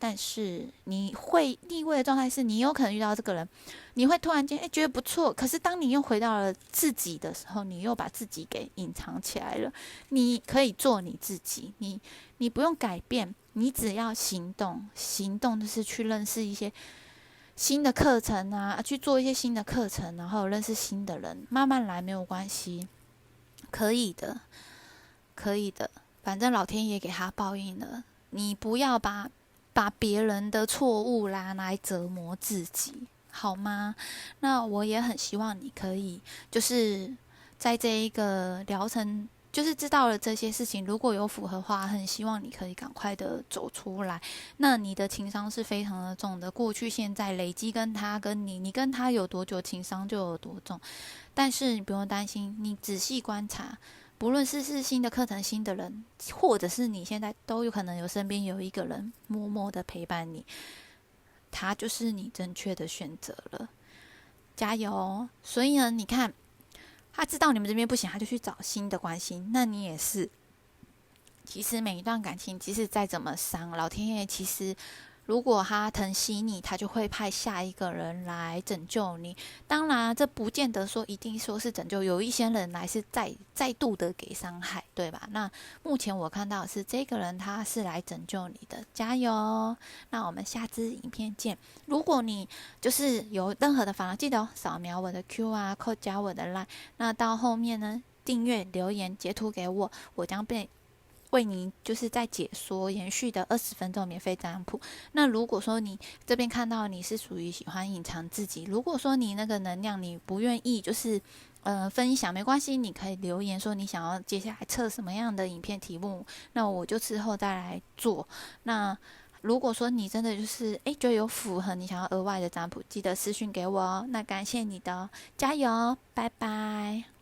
但是你会逆位的状态是你有可能遇到这个人，你会突然间觉得不错，可是当你又回到了自己的时候，你又把自己给隐藏起来了。你可以做你自己，你不用改变，你只要行动，就是去认识一些新的课程啊，去做一些新的课程，然后认识新的人，慢慢来没有关系，可以的，反正老天爷给他报应了，你不要把别人的错误拿来折磨自己，好吗？那我也很希望你可以就是在这一个疗程，就是知道了这些事情，如果有符合的话，很希望你可以赶快的走出来。那你的情商是非常的重的，过去现在累积跟他跟你跟他有多久，情商就有多重。但是你不用担心，你仔细观察，不论是新的课程、新的人，或者是你现在都有可能有身边有一个人默默的陪伴你，他就是你正确的选择了。加油哦！所以呢，你看，他知道你们这边不行，他就去找新的关系。那你也是，其实每一段感情，即使再怎么伤，老天爷其实如果他疼惜你，他就会派下一个人来拯救你。当然，这不见得说一定说是拯救，有一些人来是再度的给伤害，对吧？那目前我看到的是这个人他是来拯救你的，加油！那我们下支影片见。如果你就是有任何的烦恼，记得扫描我的 QR code 加我的 LINE。那到后面呢，订阅、留言、截图给我，我将为你就是在解说延续的20分钟免费占卜。那如果说你这边看到你是属于喜欢隐藏自己，如果说你那个能量你不愿意就是分享，没关系，你可以留言说你想要接下来测什么样的影片题目，那我就之后再来做。那如果说你真的就是觉得有符合你想要额外的占卜，记得私讯给我哦。那感谢你的加油，拜拜。